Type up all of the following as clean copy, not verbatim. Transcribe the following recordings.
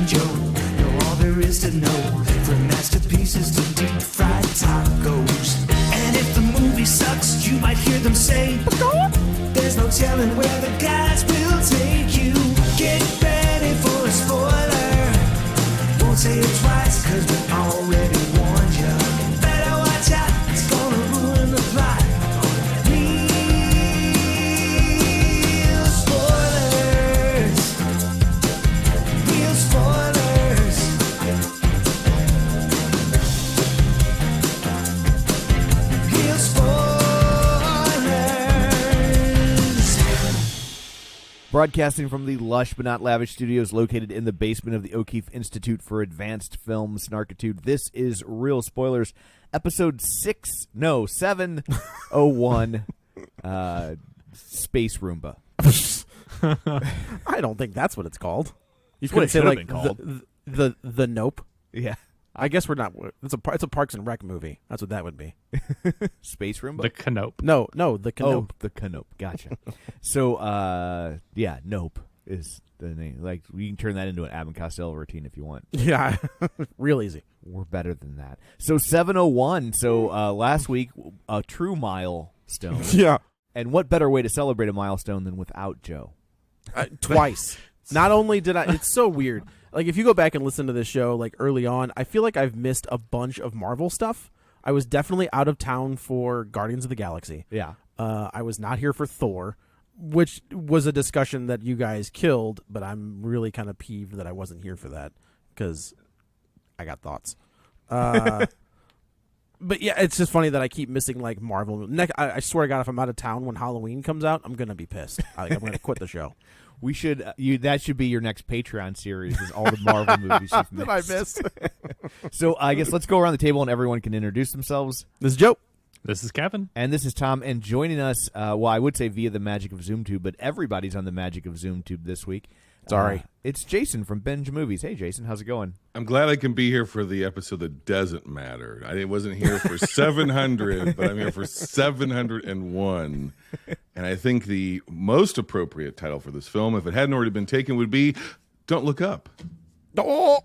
Flying Joe. Know all there is to know, from masterpieces to deep fried tacos. And if the movie sucks, you might hear them say, there's no telling where the guys will take you. Get ready for a spoiler. Won't say it twice, cause we already warned you. Better watch out, it's gonna ruin the plot. Real spoilers. Real spoilers. Real spoilers. Broadcasting from the lush but not lavish studios located in the basement of the O'Keefe Institute for Advanced Film Snarkitude, this is Real Spoilers, episode 701, Space Roomba. I don't think that's what it's called. You That's what could it say should have like been called. the Nope. Yeah. I guess we're not. It's a Parks and Rec movie. That's what that would be. Space Roomba? The Canope. No, the Canope. Oh, the Canope. Gotcha. So, yeah, Nope is the name. Like, we can turn that into an Abbott and Costello routine if you want. Yeah, real easy. We're better than that. So 701. So last week, a true milestone. Yeah, And what better way to celebrate a milestone than without Joe? twice. Not only did I, it's so weird. Like, if you go back and listen to this show, like, early on, I feel like I've missed a bunch of Marvel stuff. I was definitely out of town for Guardians of the Galaxy. Yeah. I was not here for Thor, which was a discussion that you guys killed, but I'm really kind of peeved that I wasn't here for that because I got thoughts. But yeah, it's just funny that I keep missing, like, Marvel. I swear to God, if I'm out of town when Halloween comes out, I'm going to be pissed. I'm going to quit the show. We should that should be your next Patreon series, is all the Marvel movies you've missed. That I missed. So I guess let's go around the table and everyone can introduce themselves. This is Joe. This is Kevin. And this is Tom. And joining us, well, I would say via the magic of ZoomTube, but everybody's on the magic of ZoomTube this week. Sorry. It's Jason from Binge Movies. Hey, Jason, how's it going? I'm glad I can be here for the episode that doesn't matter. I wasn't here for 700, but I'm here for 701. And I think the most appropriate title for this film, if it hadn't already been taken, would be Don't Look Up. Oh,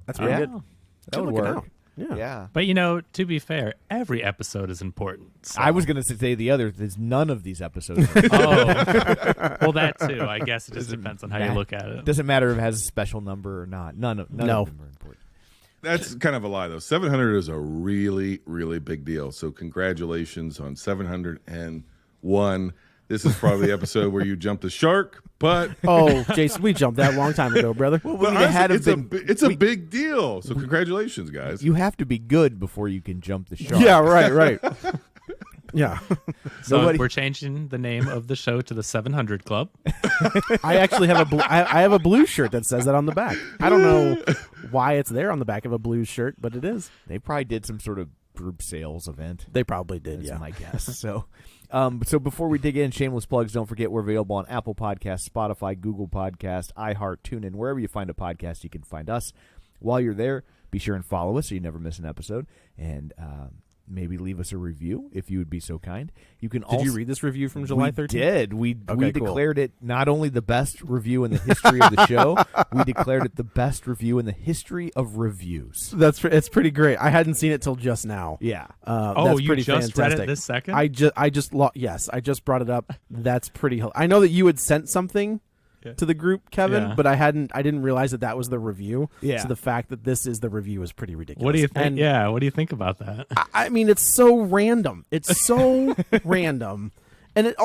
that's pretty Yeah. good. That would Good looking work. out. Yeah. But, to be fair, every episode is important. So. I was going to say the other. There's none of these episodes. Oh. Well, that too. I guess it just depends on how you look at it. Doesn't matter if it has a special number or not. None of them are important. That's kind of a lie, though. 700 is a really, really big deal. So congratulations on 701. This is probably the episode where you jumped the shark, but... Oh, Jason, we jumped that a long time ago, brother. Well, But honestly, it's a big deal. So congratulations, guys. You have to be good before you can jump the shark. Yeah, right. Yeah. So we're changing the name of the show to the 700 Club. I actually have I have a blue shirt that says that on the back. I don't know why it's there on the back of a blue shirt, but it is. They probably did some sort of group sales event. They probably did, That's yeah. my guess. So before we dig in, shameless plugs, don't forget we're available on Apple Podcasts, Spotify, Google Podcasts, iHeart, TuneIn. Wherever you find a podcast, you can find us. While you're there, be sure and follow us so you never miss an episode. And maybe leave us a review if you would be so kind. You can. Did you read this review from July 13th? We did. We Okay, declared it not only the best review in the history of the show, we declared it the best review in the history of reviews. It's pretty great. I hadn't seen it till just now. Yeah. That's you pretty just fantastic. read it this second? I just brought it up. That's pretty. I know that you had sent something to the group, Kevin, but I didn't realize that was the review. Yeah. So the fact that this is the review is pretty ridiculous. What do you think? And What do you think about that? I mean, it's so random. It's so random. And it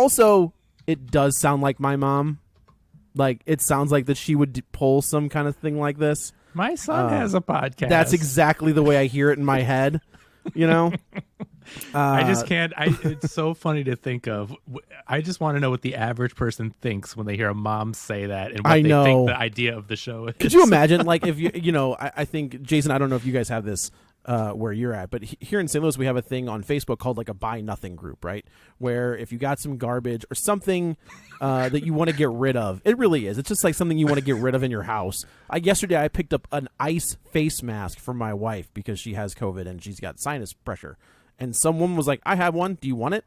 does sound like my mom. Like, it sounds like that she would pull some kind of thing like this. My son has a podcast. That's exactly the way I hear it in my head. You know? I just can't. It's so funny to think of. I just want to know what the average person thinks when they hear a mom say that, and what I they know. think the idea of the show is. Could you imagine, like, if I think, Jason, I don't know if you guys have this where you're at, but here in St. Louis, we have a thing on Facebook called, like, a Buy Nothing group, right? Where if you got some garbage or something that you want to get rid of, it really is. It's just like something you want to get rid of in your house. Yesterday, I picked up an ice face mask for my wife because she has COVID and she's got sinus pressure. And some woman was like, I have one. Do you want it?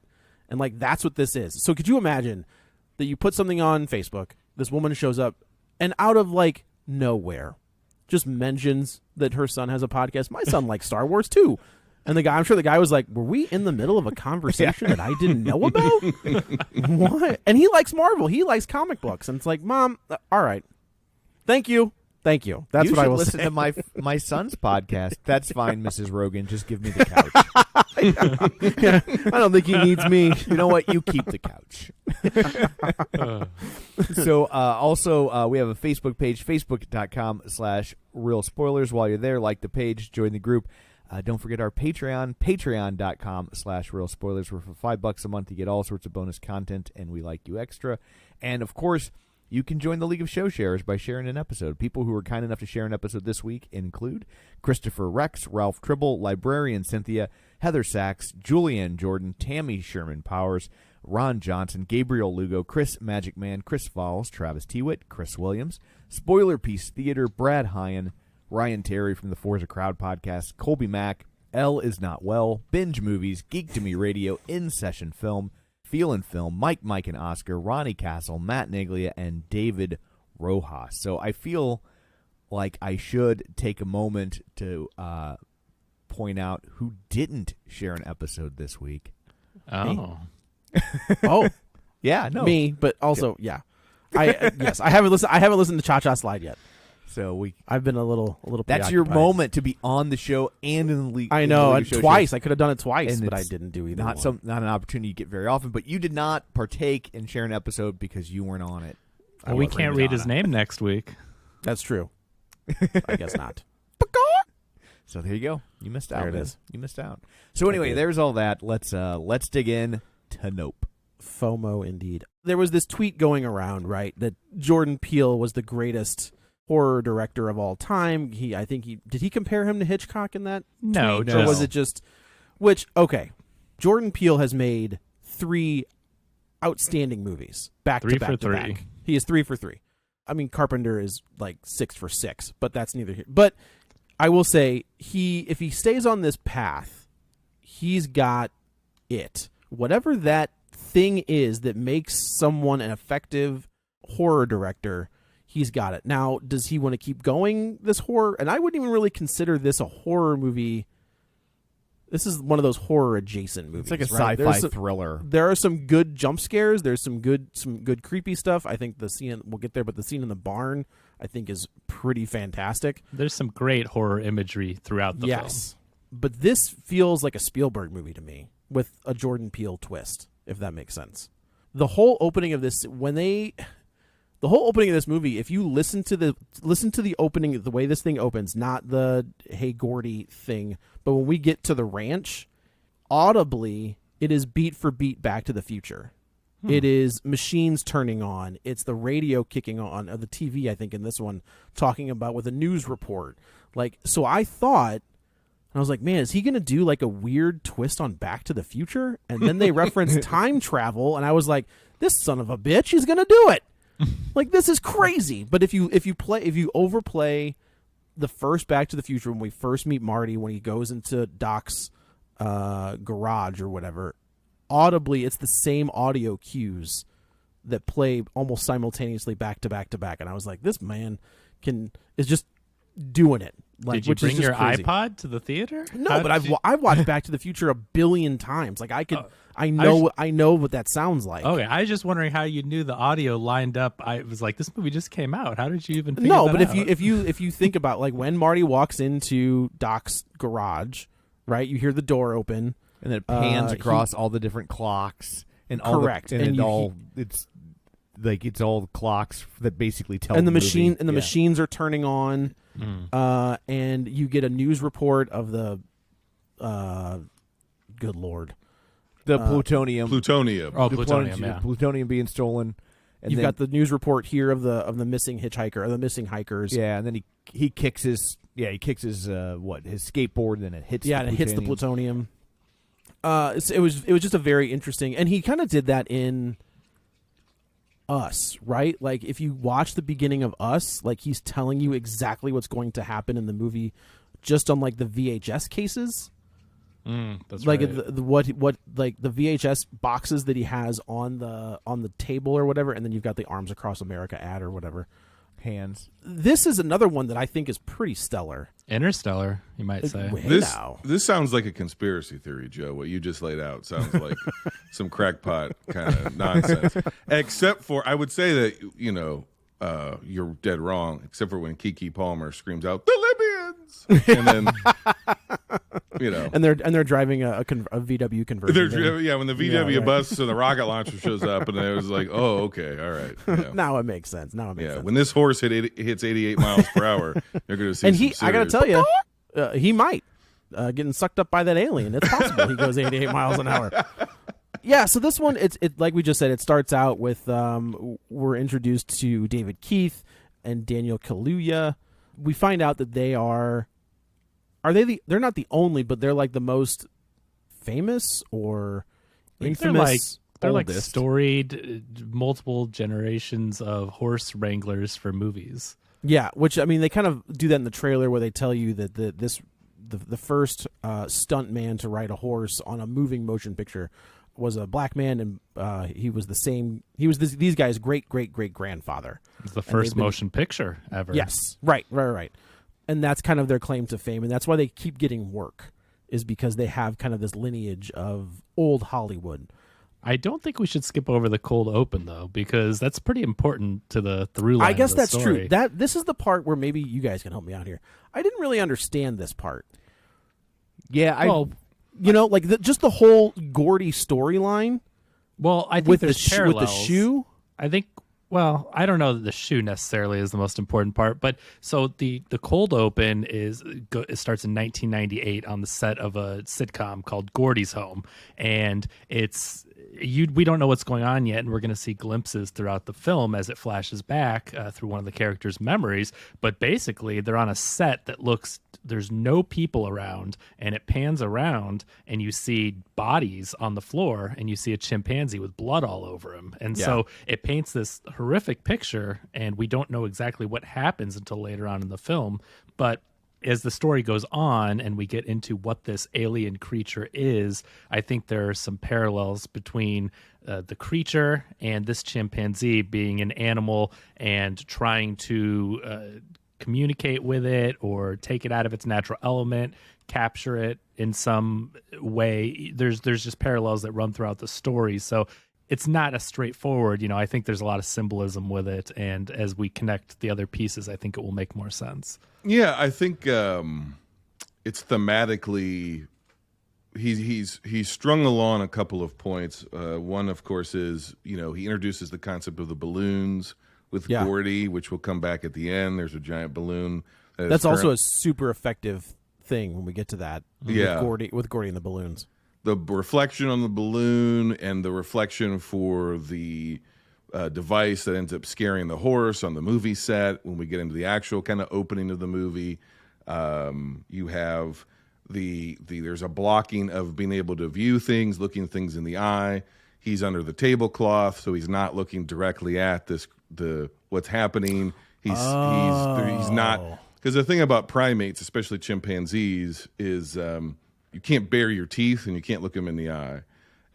And, like, that's what this is. So could you imagine that you put something on Facebook, this woman shows up, and out of, like, nowhere, just mentions that her son has a podcast. My son likes Star Wars too. And I'm sure the guy was like, were we in the middle of a conversation that I didn't know about? What? And he likes Marvel. He likes comic books. And it's like, Mom, all right. Thank you. That's you what I will listen say. to my son's podcast. That's fine, Mrs. Rogan. Just give me the couch. Yeah, I don't think he needs me. You know what? You keep the couch. So also we have a Facebook page, facebook.com/real spoilers. While you're there, like the page, join the group. Don't forget our Patreon, patreon.com/real spoilers, where for $5 a month you get all sorts of bonus content, and we like you extra. And of course, you can join the League of Show Sharers by sharing an episode. People who were kind enough to share an episode this week include Christopher Rex, Ralph Tribble, Librarian Cynthia, Heather Sachs, Julianne Jordan, Tammy Sherman Powers, Ron Johnson, Gabriel Lugo, Chris Magic Man, Chris Falls, Travis Tewitt, Chris Williams, Spoiler Piece Theater, Brad Hyan, Ryan Terry from the Forza Crowd podcast, Colby Mack, L Is Not Well, Binge Movies, Geek to Me Radio, In Session Film, Feel and Film, Mike and Oscar, Ronnie Castle, Matt Naglia, and David Rojas. So I feel like I should take a moment to point out who didn't share an episode this week. Oh. Oh, Yeah, no. me, but also, yeah. Yes, I haven't listened to Cha Cha Slide yet. So I've been a little that's your preoccupied. moment to be on the show and in the league. I in the know, League and of Show twice. Sharers. I could have done it twice, And but I it's didn't do either Not one. not an opportunity you get very often, but you did not partake in share an episode because you weren't on it. Well, we can't read his name next week. That's true. I guess not. So there you go. You missed out. There it man. is. You missed out. So anyway, did. there's all that. Let's dig in to Nope. FOMO indeed. There was this tweet going around, right, that Jordan Peele was the greatest horror director of all time. Did he compare him to Hitchcock in that? No, tweet? Or was it just okay. Jordan Peele has made 3 outstanding movies back to 3 back for to 3. back. He is 3 for 3. I mean, Carpenter is like 6 for 6, but that's neither here. But I will say if he stays on this path, he's got it. Whatever that thing is that makes someone an effective horror director, he's got it. Now, does he want to keep going this horror? And I wouldn't even really consider this a horror movie. This is one of those horror adjacent movies. It's like a right? sci-fi thriller. There are some good jump scares. There's some good creepy stuff. I think the scene, we'll get there, but the scene in the barn I think is pretty fantastic. There's some great horror imagery throughout the film. But this feels like a Spielberg movie to me with a Jordan Peele twist, if that makes sense. The whole opening of this movie, if you listen to the opening, the way this thing opens, not the "Hey Gordy" thing, but when we get to the ranch, audibly it is beat for beat Back to the Future. It is machines turning on. It's the radio kicking on, or the TV, I think, in this one, talking about with a news report. Like, so I thought, and I was like, man, is he going to do like a weird twist on Back to the Future? And then they reference time travel, and I was like, this son of a bitch, he's going to do it. Like, this is crazy. But if you overplay the first Back to the Future, when we first meet Marty, when he goes into Doc's garage or whatever, audibly it's the same audio cues that play almost simultaneously back to back to back. And I was like, this man is just doing it. Like, Did you which bring is just your crazy. iPod to the theater? No, How but did you- I've watched Back to the Future 1 billion times. Like, I know what that sounds like. Okay, I was just wondering how you knew the audio lined up. I was like, this movie just came out. How did you even figure No, that but out? if you think about, like, when Marty walks into Doc's garage, right? You hear the door open, And then it pans across all the different clocks and all Correct. and And it's all the clocks that basically tell and the movie. machine and the Yeah. machines are turning on, and you get a news report of the, good Lord, The plutonium. Plutonium. Oh, plutonium, yeah. Plutonium being stolen. And you've then, got the news report here of the missing hitchhiker or the missing hikers. yeah, and then he kicks his his skateboard, and then it hits Yeah, the and it hits the plutonium. plutonium. It was just a very interesting, and he kind of did that in Us, right? Like, if you watch the beginning of Us, like, he's telling you exactly what's going to happen in the movie, just on like the VHS cases, That's like right. what like the VHS boxes that he has on the table or whatever, and then you've got the Arms Across America ad or whatever. hands. This is another one that I think is pretty stellar. Interstellar, you might say. This sounds like a conspiracy theory, Joe. What you just laid out sounds like some crackpot kind of nonsense. Except for, I would say that, you know, you're dead wrong, except for when Keke Palmer screams out, "The Libyans!" And then, you know. And they're driving a VW conversion. Yeah, when the VW bus and the rocket launcher shows up, and it was like, oh, okay, all right. Yeah. Now it makes sense. When this horse hits 88 miles per hour, you're going to see. And I got to tell you, he might getting sucked up by that alien. It's possible he goes 88 miles an hour. Yeah, so this one, it's like we just said, it starts out with we're introduced to David Keith and Daniel Kaluuya. We find out that they're not the only, but they're like the most famous or infamous. They're like storied multiple generations of horse wranglers for movies. Yeah, which I mean, they kind of do that in the trailer where they tell you that the first stunt man to ride a horse on a moving motion picture was a black man, and he was these guys' great grandfather. It's the first motion picture ever. Yes, right. And that's kind of their claim to fame, and that's why they keep getting work, is because they have kind of this lineage of old Hollywood. I don't think we should skip over the cold open, though, because that's pretty important to the through line. I guess of the that's story. true. This is the part where maybe you guys can help me out here. I didn't really understand this part. Yeah, just the whole Gordy storyline. Well, I think with there's with parallels. the shoe. I think. Well, I don't know that the shoe necessarily is the most important part, but so the cold open it starts in 1998 on the set of a sitcom called Gordy's Home, and we don't know what's going on yet, and we're going to see glimpses throughout the film as it flashes back through one of the characters' memories. But basically, they're on a set that there's no people around, and it pans around, and you see bodies on the floor, and you see a chimpanzee with blood all over him, and so it paints this horrific picture, and we don't know exactly what happens until later on in the film. But as the story goes on and we get into what this alien creature is, I think there are some parallels between the creature and this chimpanzee being an animal and trying to communicate with it or take it out of its natural element, capture it in some way. There's just parallels that run throughout the story. So it's not a straightforward, I think there's a lot of symbolism with it. And as we connect the other pieces, I think it will make more sense. Yeah, I think it's thematically he's strung along a couple of points. One, of course, is he introduces the concept of the balloons with Gordy, which will come back at the end. There's a giant balloon. That's also a super effective thing when we get to that. Yeah, with Gordy and the balloons. The reflection on the balloon and the reflection for the device that ends up scaring the horse on the movie set. When we get into the actual kind of opening of the movie, you have there's a blocking of being able to view things, looking things in the eye. He's under the tablecloth, so he's not looking directly at what's happening. He's not, because the thing about primates, especially chimpanzees, is you can't bare your teeth and you can't look them in the eye.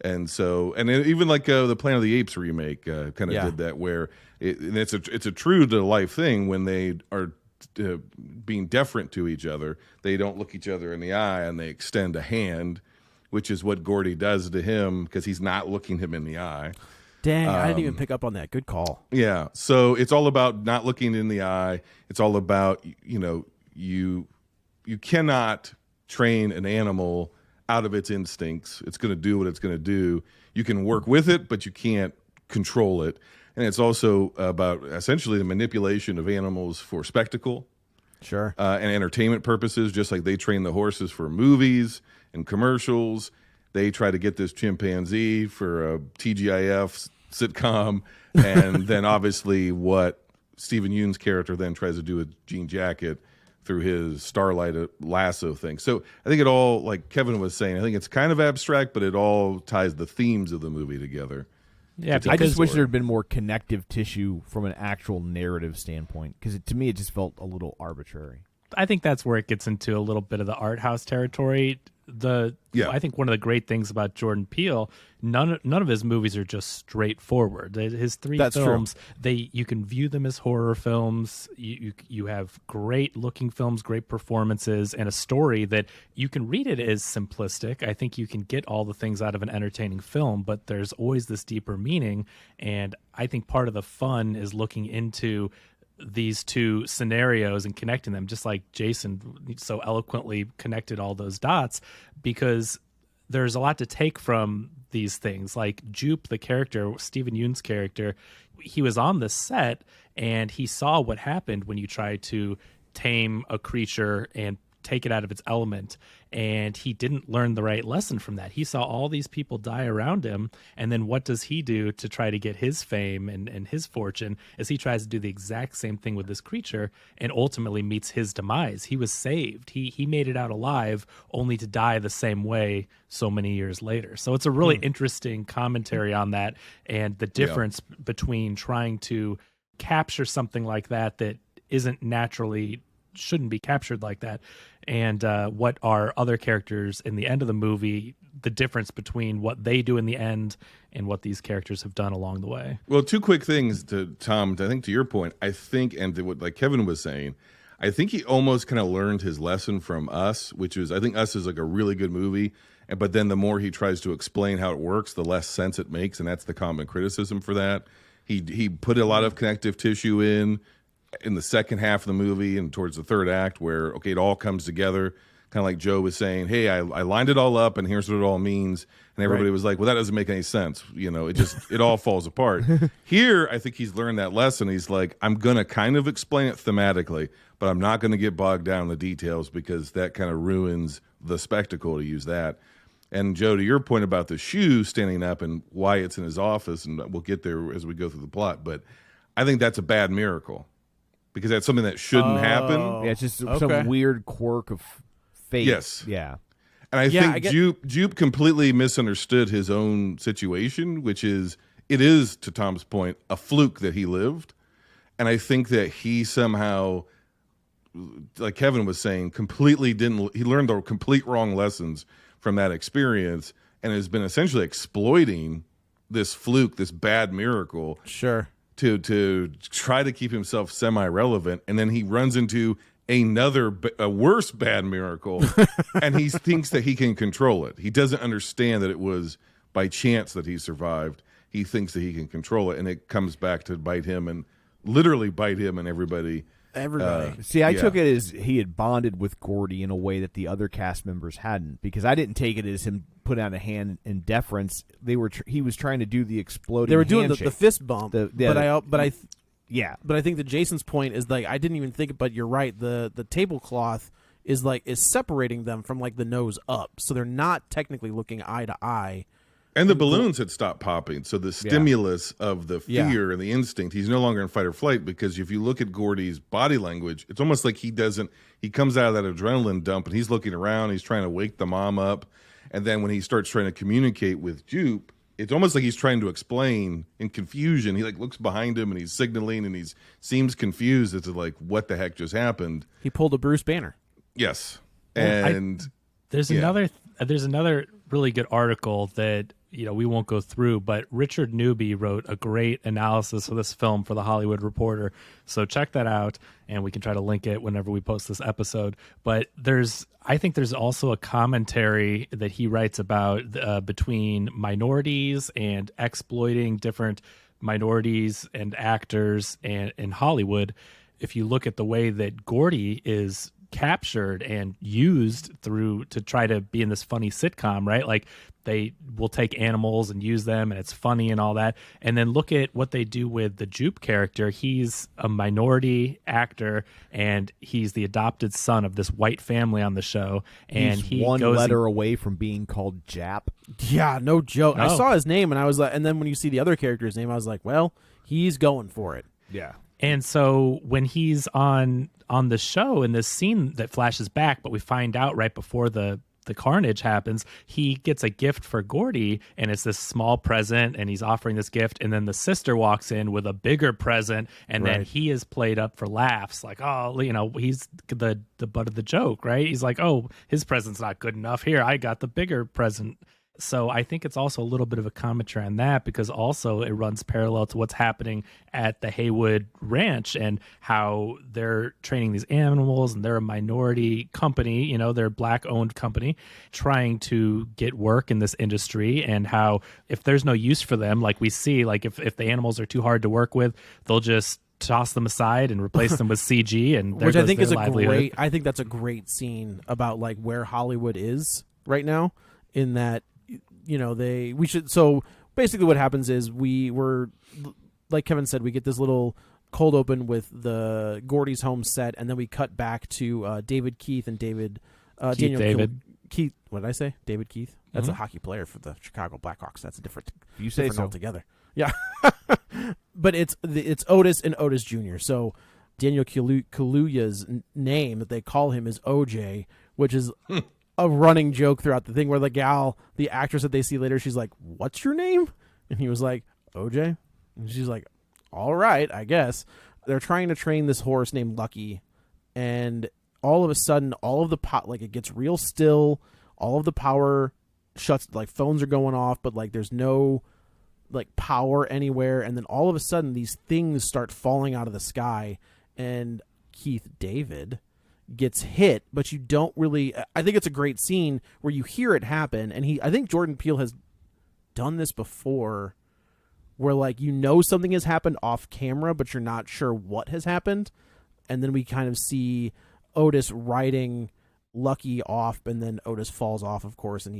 And so, and even like the Planet of the Apes remake kind of did that, where it's a true to life thing. When they are being deferent to each other, they don't look each other in the eye and they extend a hand, which is what Gordy does to him because he's not looking him in the eye. Dang, I didn't even pick up on that. Good call. Yeah, so it's all about not looking in the eye. It's all about you cannot train an animal out of its instincts. It's going to do what it's going to do. You can work with it, but you can't control it. And it's also about essentially the manipulation of animals for spectacle, sure, and entertainment purposes. Just like they train the horses for movies and commercials, they try to get this chimpanzee for a TGIF sitcom, and then obviously what Stephen Yeun's character then tries to do with Jean Jacket through his Starlight lasso thing. So I think it all, like Kevin was saying, I think it's kind of abstract, but it all ties the themes of the movie together. Yeah, I just wish there had been more connective tissue from an actual narrative standpoint, because to me it just felt a little arbitrary. I think that's where it gets into a little bit of the art house territory. I think one of the great things about Jordan Peele, none of his movies are just straightforward. His three films, you can view them as horror films. You have great looking films, great performances, and a story that you can read it as simplistic. I think you can get all the things out of an entertaining film, but there's always this deeper meaning. And I think part of the fun is looking into these two scenarios and connecting them, just like Jason so eloquently connected all those dots, because there's a lot to take from these things. Like Jupe, the character, Stephen Yeun's character, he was on the set and he saw what happened when you try to tame a creature and take it out of its element, and he didn't learn the right lesson from that. He saw all these people die around him, and then what does he do to try to get his fame and his fortune? As he tries to do the exact same thing with this creature and ultimately meets his demise. He was saved. He made it out alive, only to die the same way so many years later. So it's a really interesting commentary on that, and the difference between trying to capture something like that isn't naturally, shouldn't be captured like that, and what are other characters in the end of the movie, the difference between what they do in the end and what these characters have done along the way. Well, two quick things to Tom. I think to your point, I think, and to what like Kevin was saying, I think he almost kind of learned his lesson from Us, which is, I think Us is like a really good movie, but then the more he tries to explain how it works, the less sense it makes, and that's the common criticism for that. He put a lot of connective tissue in the second half of the movie and towards the third act, where it all comes together, kind of like Joe was saying, hey, I lined it all up and here's what it all means, and everybody was like, well, that doesn't make any sense, it all falls apart. Here I think he's learned that lesson. He's like, I'm gonna kind of explain it thematically, but I'm not gonna get bogged down in the details, because that kind of ruins the spectacle, to use that. And Joe, to your point about the shoe standing up and why it's in his office, and we'll get there as we go through the plot, but I think that's a bad miracle, because that's something that shouldn't happen. Yeah, it's just some weird quirk of fate. Yes. Yeah. And I think Jupe completely misunderstood his own situation, which is, it is, to Tom's point, a fluke that he lived. And I think that he somehow, like Kevin was saying, he learned the complete wrong lessons from that experience, and has been essentially exploiting this fluke, this bad miracle. Sure. To try to keep himself semi-relevant, and then he runs into a worse bad miracle, and he thinks that he can control it. He doesn't understand that it was by chance that he survived. He thinks that he can control it, and it comes back to bite him, and literally bite him and everybody. See, I took it as he had bonded with Gordy in a way that the other cast members hadn't, because I didn't take it as him put out a hand in deference. He was trying to do the exploding. They were doing handshake. the fist bump, but I think that Jason's point is, like, I didn't even think, but you're right. The tablecloth is separating them from like the nose up, so they're not technically looking eye to eye. And the balloons had stopped popping, so the stimulus of the fear and the instinct, he's no longer in fight or flight, because if you look at Gordy's body language, it's almost like he comes out of that adrenaline dump and he's looking around, he's trying to wake the mom up, and then when he starts trying to communicate with Jupe, it's almost like he's trying to explain in confusion. He looks behind him and he's signaling, and he seems confused as to what the heck just happened. He pulled a Bruce Banner. Yes. And there's another really good article that we won't go through, but Richard Newby wrote a great analysis of this film for The Hollywood Reporter. So check that out, and we can try to link it whenever we post this episode. But I think there's also a commentary that he writes about between minorities and exploiting different minorities and actors in Hollywood. If you look at the way that Gordy is captured and used to try to be in this funny sitcom, right? Like, they will take animals and use them, and it's funny and all that. And then look at what they do with the Jupe character. He's a minority actor, and he's the adopted son of this white family on the show. And he's one letter away from being called Jap. Yeah, no joke. No. I saw his name, and I was like, and then when you see the other character's name, I was like, well, he's going for it. Yeah. And so when he's on the show in this scene that flashes back, but we find out right before the the carnage happens, he gets a gift for Gordy, and it's this small present, and he's offering this gift, and then the sister walks in with a bigger present, and then he is played up for laughs, like, oh, he's the butt of the joke, right? He's like, oh, his present's not good enough. Here, I got the bigger present. So I think it's also a little bit of a commentary on that, because also it runs parallel to what's happening at the Haywood Ranch and how they're training these animals, and they're a minority company, they're a black-owned company trying to get work in this industry, and how if there's no use for them, like we see, like if the animals are too hard to work with, they'll just toss them aside and replace them with CG, and there which goes I think their is a livelihood. great. I think that's a great scene about like where Hollywood is right now, in that we should. So basically what happens is we were, like Kevin said, we get this little cold open with the Gordy's home set, and then we cut back to David Keith and David Keith. What did I say? David Keith. That's a hockey player for the Chicago Blackhawks. That's a different. You say so altogether. Yeah, but it's Otis and Otis Jr. So Daniel Kaluuya's name that they call him is OJ, which is a running joke throughout the thing, where the actress that they see later, she's like, "What's your name?" And he was like, "OJ." And she's like, "All right, I guess." They're trying to train this horse named Lucky, and all of a sudden, all of the it gets real still. All of the power shuts, like phones are going off, but like there's no like power anywhere. And then all of a sudden, these things start falling out of the sky, and Keith David gets hit, but you don't really. I think it's a great scene where you hear it happen, and I think Jordan Peele has done this before, where like something has happened off camera, but you're not sure what has happened, and then we kind of see Otis riding Lucky off, and then Otis falls off, of course, and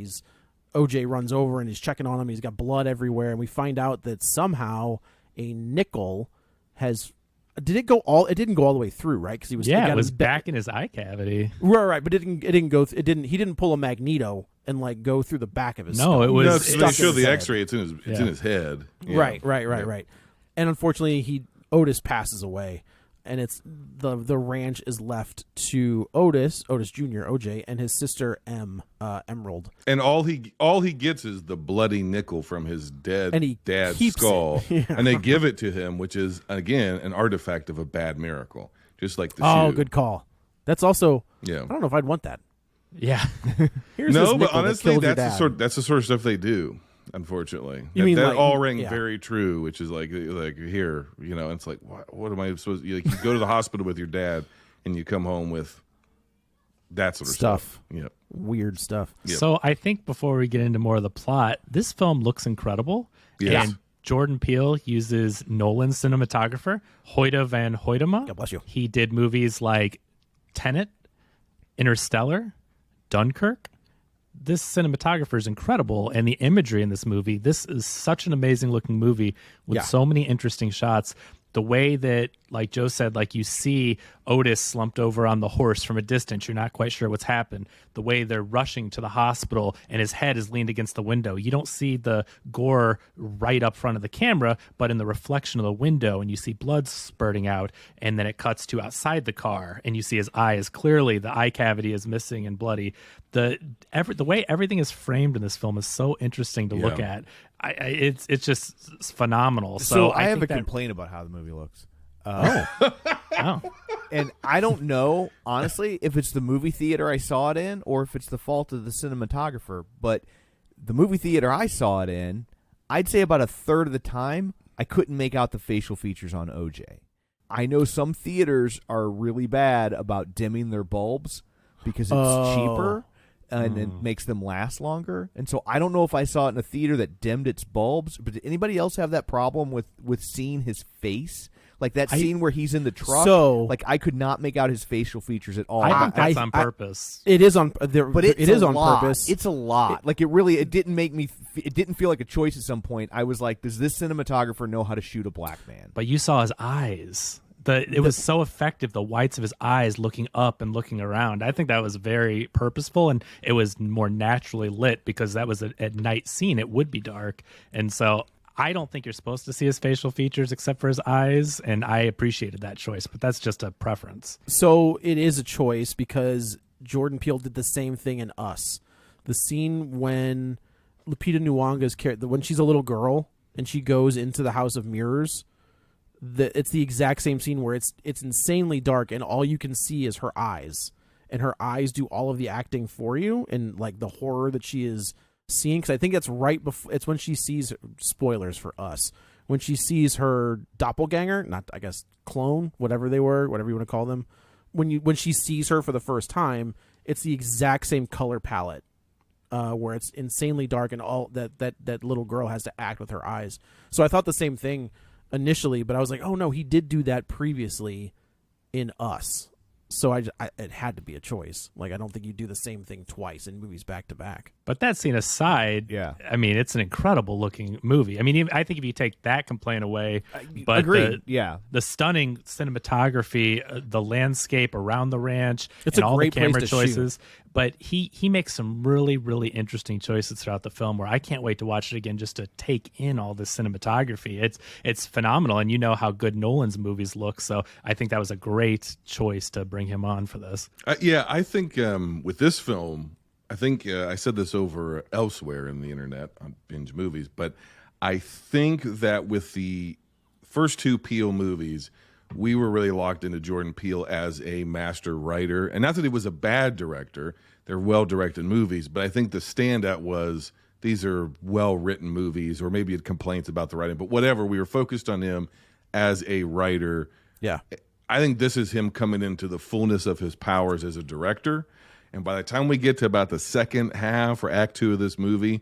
OJ runs over and he's checking on him. He's got blood everywhere, and we find out that somehow a nickel has. It didn't go all the way through, right? Because he was it was back in his eye cavity. Right, but it didn't go. He didn't pull a Magneto and like go through the back of his. No, skull. it was. No, Stuck they show in the his head. X-ray. It's in his head. Yeah. Right. And unfortunately, Otis passes away, and it's the ranch is left to Otis Jr., OJ, and his sister Emerald. And all he gets is the bloody nickel from his dad's skull, and they give it to him, which is again an artifact of a bad miracle, just like the shoe. Oh, good call. That's also. Yeah. I don't know if I'd want that. Yeah. Here's this No, nickel but honestly, that that's the sort of stuff they do. Unfortunately, You mean that like- all rang yeah. very true, which is like here, it's like what am I supposed? You go to the hospital with your dad, and you come home with that sort of stuff. Yep. Weird stuff. Yep. So I think before we get into more of the plot, this film looks incredible. Yes. And Jordan Peele uses Nolan's cinematographer, Hoyte van Hoytema. God bless you. He did movies like Tenet, Interstellar, Dunkirk. This cinematographer is incredible, and the imagery in this movie, this is such an amazing looking movie with so many interesting shots. The way that, like Joe said, like you see Otis slumped over on the horse from a distance, you're not quite sure what's happened. The way they're rushing to the hospital and his head is leaned against the window. You don't see the gore right up front of the camera, but in the reflection of the window, and you see blood spurting out, and then it cuts to outside the car, and you see his eyes. Clearly, the eye cavity is missing and bloody. The way everything is framed in this film is so interesting to look at. It's just phenomenal. So I have a think that- complaint about how the movie looks. Oh. And I don't know, honestly, if it's the movie theater I saw it in or if it's the fault of the cinematographer. But the movie theater I saw it in, I'd say about a third of the time, I couldn't make out the facial features on OJ. I know some theaters are really bad about dimming their bulbs because it's cheaper and it makes them last longer. And so I don't know if I saw it in a theater that dimmed its bulbs, but did anybody else have that problem with seeing his face? Like that scene where he's in the truck, like I could not make out his facial features at all. I think that's on purpose. It is on, but it is on lot. purpose. It's a lot. Like it didn't make me. It didn't feel like a choice at some point. I was like, does this cinematographer know how to shoot a black man? But you saw his eyes. It was so effective, the whites of his eyes looking up and looking around. I think that was very purposeful, and it was more naturally lit because that was a night scene. It would be dark. And so I don't think you're supposed to see his facial features except for his eyes, and I appreciated that choice, but that's just a preference. So it is a choice because Jordan Peele did the same thing in Us, the scene when Lupita Nyong'o's character, when she's a little girl and she goes into the House of Mirrors, it's the exact same scene where it's insanely dark and all you can see is her eyes, and her eyes do all of the acting for you, and like the horror that she is seeing. Because I think that's right before, it's when she sees, spoilers for us, when she sees her doppelganger, not, I guess, clone, whatever they were, whatever you want to call them. When she sees her for the first time, it's the exact same color palette, where it's insanely dark and all that little girl has to act with her eyes. So I thought the same thing initially, but I was like, oh no, he did do that previously in Us. So it had to be a choice. Like, I don't think you do the same thing twice in movies back to back. But that scene aside, Yeah. I mean, it's an incredible looking movie. I mean, I think if you take that complaint away, but Agreed. Yeah. the stunning cinematography, the landscape around the ranch, It's and a all great the place camera to choices. But he makes some really, really interesting choices throughout the film where I can't wait to watch it again just to take in all this cinematography. It's phenomenal, and you know how good Nolan's movies look, so I think that was a great choice to bring him on for this. Yeah, I think with this film, I think I said this over elsewhere in the internet on Binge Movies, but I think that with the first two Peele movies, we were really locked into Jordan Peele as a master writer. And not that he was a bad director. They're well-directed movies. But I think the standout was these are well-written movies, or maybe it complaints about the writing. But whatever, we were focused on him as a writer. Yeah. I think this is him coming into the fullness of his powers as a director. And by the time we get to about the second half or act two of this movie,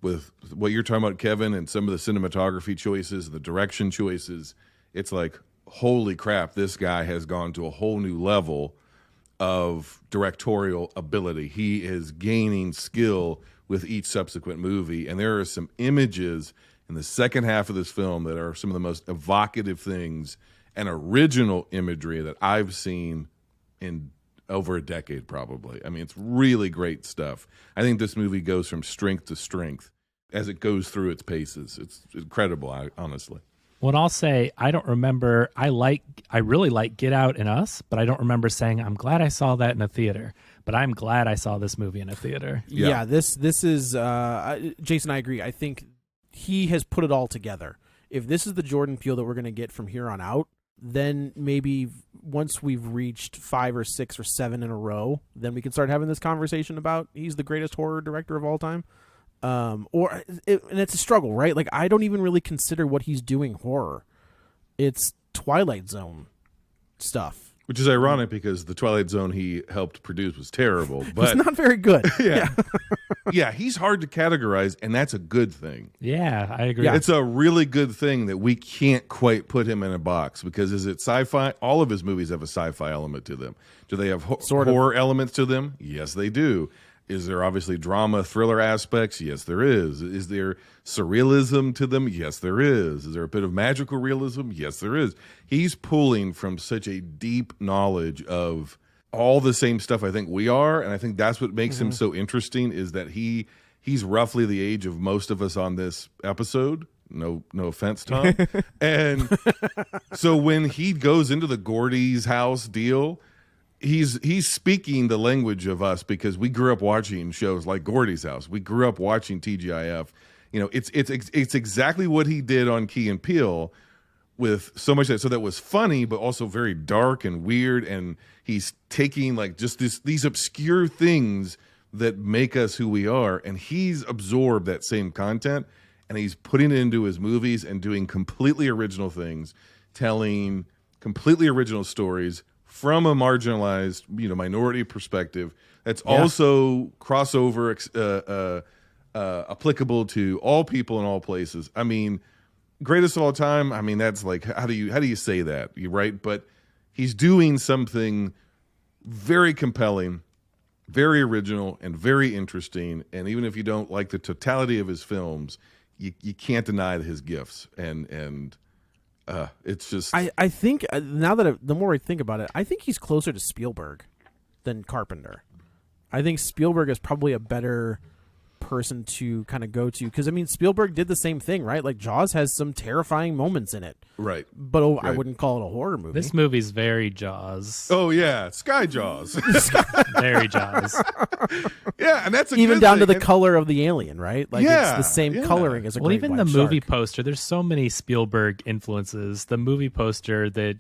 with what you're talking about, Kevin, and some of the cinematography choices, the direction choices, it's like, holy crap, this guy has gone to a whole new level of directorial ability. He is gaining skill with each subsequent movie. And there are some images in the second half of this film that are some of the most evocative things and original imagery that I've seen in over a decade, probably. I mean, it's really great stuff. I think this movie goes from strength to strength as it goes through its paces. It's incredible, honestly. What I'll say, I don't remember. I really like Get Out and Us, but I don't remember saying I'm glad I saw that in a theater. But I'm glad I saw this movie in a theater. Yeah, this is Jason. I agree. I think he has put it all together. If this is the Jordan Peele that we're going to get from here on out, then maybe once we've reached 5 or 6 or 7 in a row, then we can start having this conversation about he's the greatest horror director of all time. And it's a struggle, right? Like, I don't even really consider what he's doing horror. It's Twilight Zone stuff. Which is ironic because the Twilight Zone he helped produce was terrible. But It's not very good. yeah. Yeah, he's hard to categorize, and that's a good thing. Yeah, I agree. Yeah. It's a really good thing that we can't quite put him in a box, because is it sci-fi? All of his movies have a sci-fi element to them. Do they have horror elements to them? Yes, they do. Is there obviously drama, thriller aspects? Yes, there is. Is there surrealism to them? Yes, there is. Is there a bit of magical realism? Yes, there is. He's pulling from such a deep knowledge of all the same stuff I think we are, and I think that's what makes him so interesting, is that he's roughly the age of most of us on this episode. No offense, Tom. And so when he goes into the Gordy's house deal, he's speaking the language of us, because we grew up watching shows like Gordy's House. We grew up watching TGIF. You know, it's exactly what he did on Key and Peele, with so much that was funny, but also very dark and weird. And he's taking like just these obscure things that make us who we are, and he's absorbed that same content and he's putting it into his movies and doing completely original things, telling completely original stories from a marginalized, minority perspective that's also crossover, applicable to all people in all places. I mean, greatest of all time. I mean, that's like, how do you say that? You right? But he's doing something very compelling, very original, and very interesting. And even if you don't like the totality of his films, you can't deny his gifts. And it's just, I think now that the more I think about it, I think he's closer to Spielberg than Carpenter. I think Spielberg is probably a better person to kind of go to, because I mean Spielberg did the same thing, right? Like Jaws has some terrifying moments in it, Right. but I Right. wouldn't call it a horror movie. This movie's very Jaws. Oh yeah, Sky Jaws. Very Jaws. Yeah, and that's a even good down to thing. the color of the alien, right? Like Yeah, it's the same yeah. coloring as a Well, great even white the movie shark. poster, there's so many Spielberg influences. The movie poster that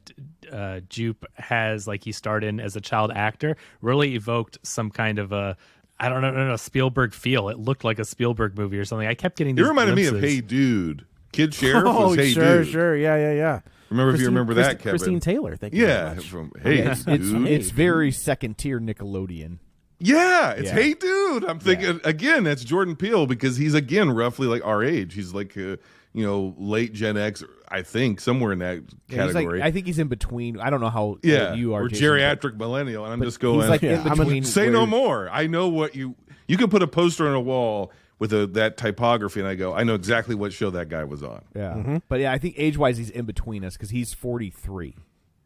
Jupe has, like he starred in as a child actor, really evoked some kind of a, I don't know, Spielberg feel. It looked like a Spielberg movie or something. I kept getting It these reminded me of glimpses. Hey Dude. Kid Sheriff Oh, was Hey sure, Dude. sure, yeah. Remember if you remember that, Kevin? Christine Taylor, thank you Yeah, very much. from Hey It's Dude. it's very second tier Nickelodeon. Yeah, it's Yeah. Hey Dude. I'm thinking again, that's Jordan Peele because he's again roughly like our age. He's like late Gen X, I think, somewhere in that Yeah, he's category. like, I think he's in between. I don't know how yeah, old you are, or Jason, geriatric millennial, and I'm just going. He's like Yeah, in I'm between. say no where- more. I know what you can put a poster on a wall with that typography, and I know exactly what show that guy was on. Yeah, but yeah, I think age wise he's in between us because he's 43.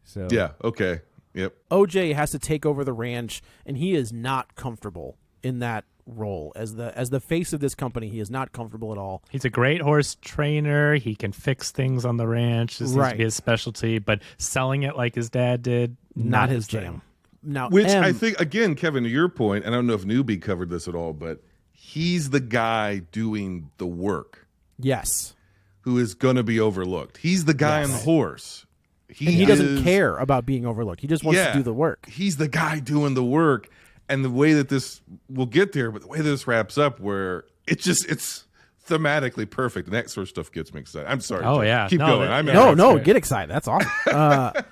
So Yeah. Okay. Yep. OJ has to take over the ranch, and he is not comfortable in that role as the face of this company. He is not comfortable at all. He's a great horse trainer. He can fix things on the ranch. This seems Right. to be his specialty, but selling it like his dad did, Not his thing. jam. Now, Which M, I think, again, Kevin, to your point, and I don't know if Newbie covered this at all, but he's the guy doing the work yes, who is going to be overlooked. He's the guy on the horse. and he doesn't is- care about being overlooked. He just wants to do the work. He's the guy doing the work. And the way that this, we'll get there, but the way this wraps up where it's thematically perfect. And that sort of stuff gets me excited. I'm sorry. Oh, Jeff. yeah. Keep No, going. that- I'm No, great. get excited. That's awesome.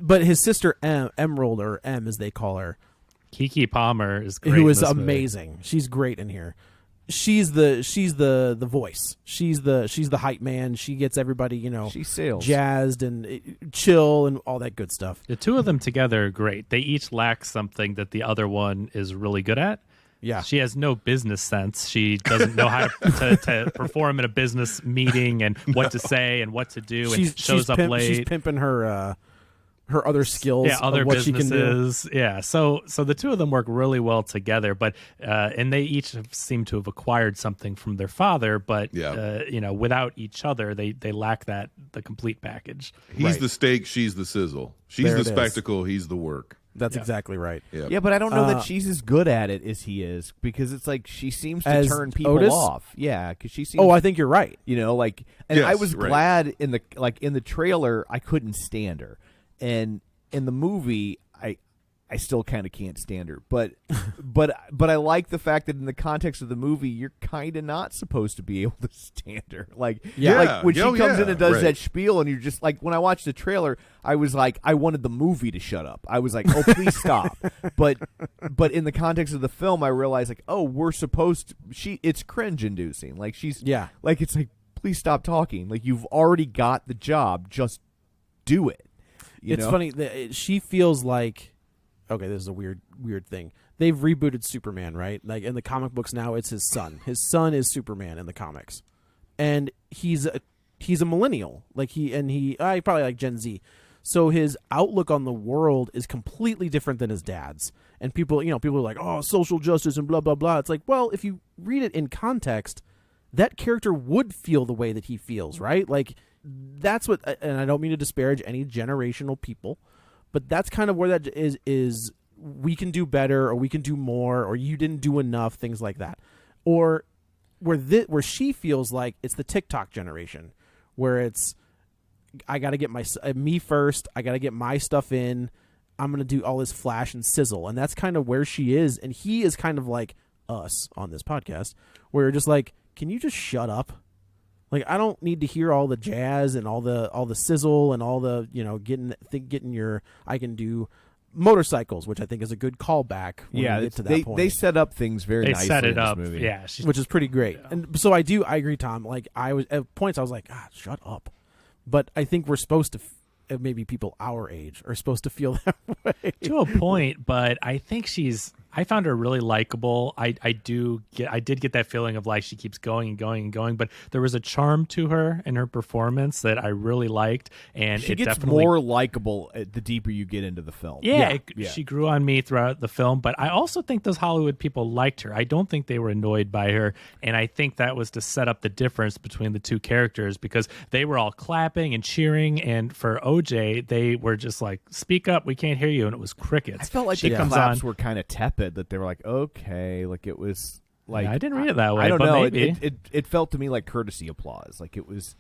But his sister Emerald, or M as they call her, Keke Palmer is great. who in is this movie. amazing. She's great in here. She's the voice. She's the hype man. She gets everybody, she sails. jazzed and chill and all that good stuff. The two of them together are great. They each lack something that the other one is really good at. Yeah. She has no business sense. She doesn't know how to perform in a business meeting and what to say and what to do, and shows up late. She's pimping her other skills. Yeah, other of what she can do. businesses. Yeah, so the two of them work really well together, but and they each seem to have acquired something from their father, but Yeah. without each other, they lack the complete package. He's Right. the steak, she's the sizzle. She's There the it is. spectacle, he's the work. That's exactly right. Yeah. Yeah, but I don't know that she's as good at it as he is because it's like she seems to As turn people Otis? off. Yeah, because she seems. Oh, I think you're right. like, and Yes, I was right. glad in the trailer I couldn't stand her, and in the movie I still kind of can't stand her, but I like the fact that in the context of the movie you're kind of not supposed to be able to stand her. Like when she Oh, comes in yeah, and does right. that spiel, and you're just like, when I watched the trailer, I was like, I wanted the movie to shut up. I was like, oh, please stop. But in the context of the film, I realized like, oh, we're supposed to. It's cringe inducing. Like she's like it's like, please stop talking. Like you've already got the job, just do it. It's funny that she feels like, okay, this is a weird thing. They've rebooted Superman, right? Like in the comic books now, it's his son. His son is Superman in the comics, and he's a millennial. Like he probably like Gen Z. So his outlook on the world is completely different than his dad's. And people are like, oh, social justice and blah blah blah. It's like, well, if you read it in context, that character would feel the way that he feels, right? Like that's what. And I don't mean to disparage any generational people, but that's kind of where that is we can do better, or we can do more, or you didn't do enough, things like that. Or where she feels like it's the TikTok generation, where it's, I got to get me first, I got to get my stuff in, I'm going to do all this flash and sizzle. And that's kind of where she is. And he is kind of like us on this podcast, where you're just like, can you just shut up? Like, I don't need to hear all the jazz and all the sizzle and all the, getting your, I can do motorcycles, which I think is a good callback when we get to that point. They set up things very They nicely set in it this up, movie. yeah. which is pretty great. And so I agree, Tom. Like I was at points, I was like, shut up. But I think we're supposed to, maybe people our age are supposed to feel that way. To a point, but I think she's I found her really likable. I did get that feeling of like she keeps going and going and going, but there was a charm to her in her performance that I really liked, and She it gets definitely more likable the deeper you get into the film. Yeah, Yeah. she grew on me throughout the film, but I also think those Hollywood people liked her. I don't think they were annoyed by her, and I think that was to set up the difference between the two characters because they were all clapping and cheering, and for OJ, they were just like, "Speak up, we can't hear you," and it was crickets. I felt like she the comes claps on. were kind of tepid. That they were like, okay, like it was like I didn't read it that way. I don't but know. Maybe. It felt to me like courtesy applause. Like it was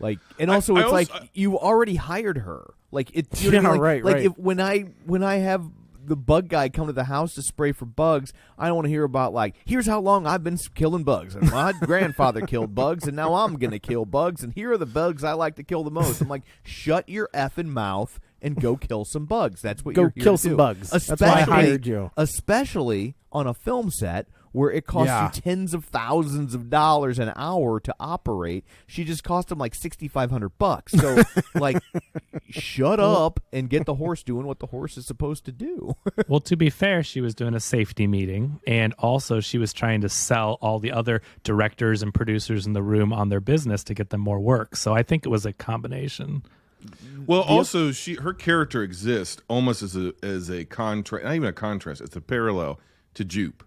like, and also I it's also- like you already hired her. Like it. You know, Yeah, like, right, Like right. if, when I have the bug guy come to the house to spray for bugs, I don't want to hear about like, here's how long I've been killing bugs, and my grandfather killed bugs, and now I'm gonna kill bugs, and here are the bugs I like to kill the most. I'm like, shut your effing mouth and go kill some bugs. That's what Go you're here kill to some do. bugs. That's why I hired you. Especially on a film set where it costs Yeah. you tens of thousands of dollars an hour to operate. She just cost him like $6,500. So, like, shut up and get the horse doing what the horse is supposed to do. Well, to be fair, she was doing a safety meeting, and also she was trying to sell all the other directors and producers in the room on their business to get them more work. So I think it was a combination. Well, also her character exists almost as a contrast, not even a contrast. It's a parallel to Jupe,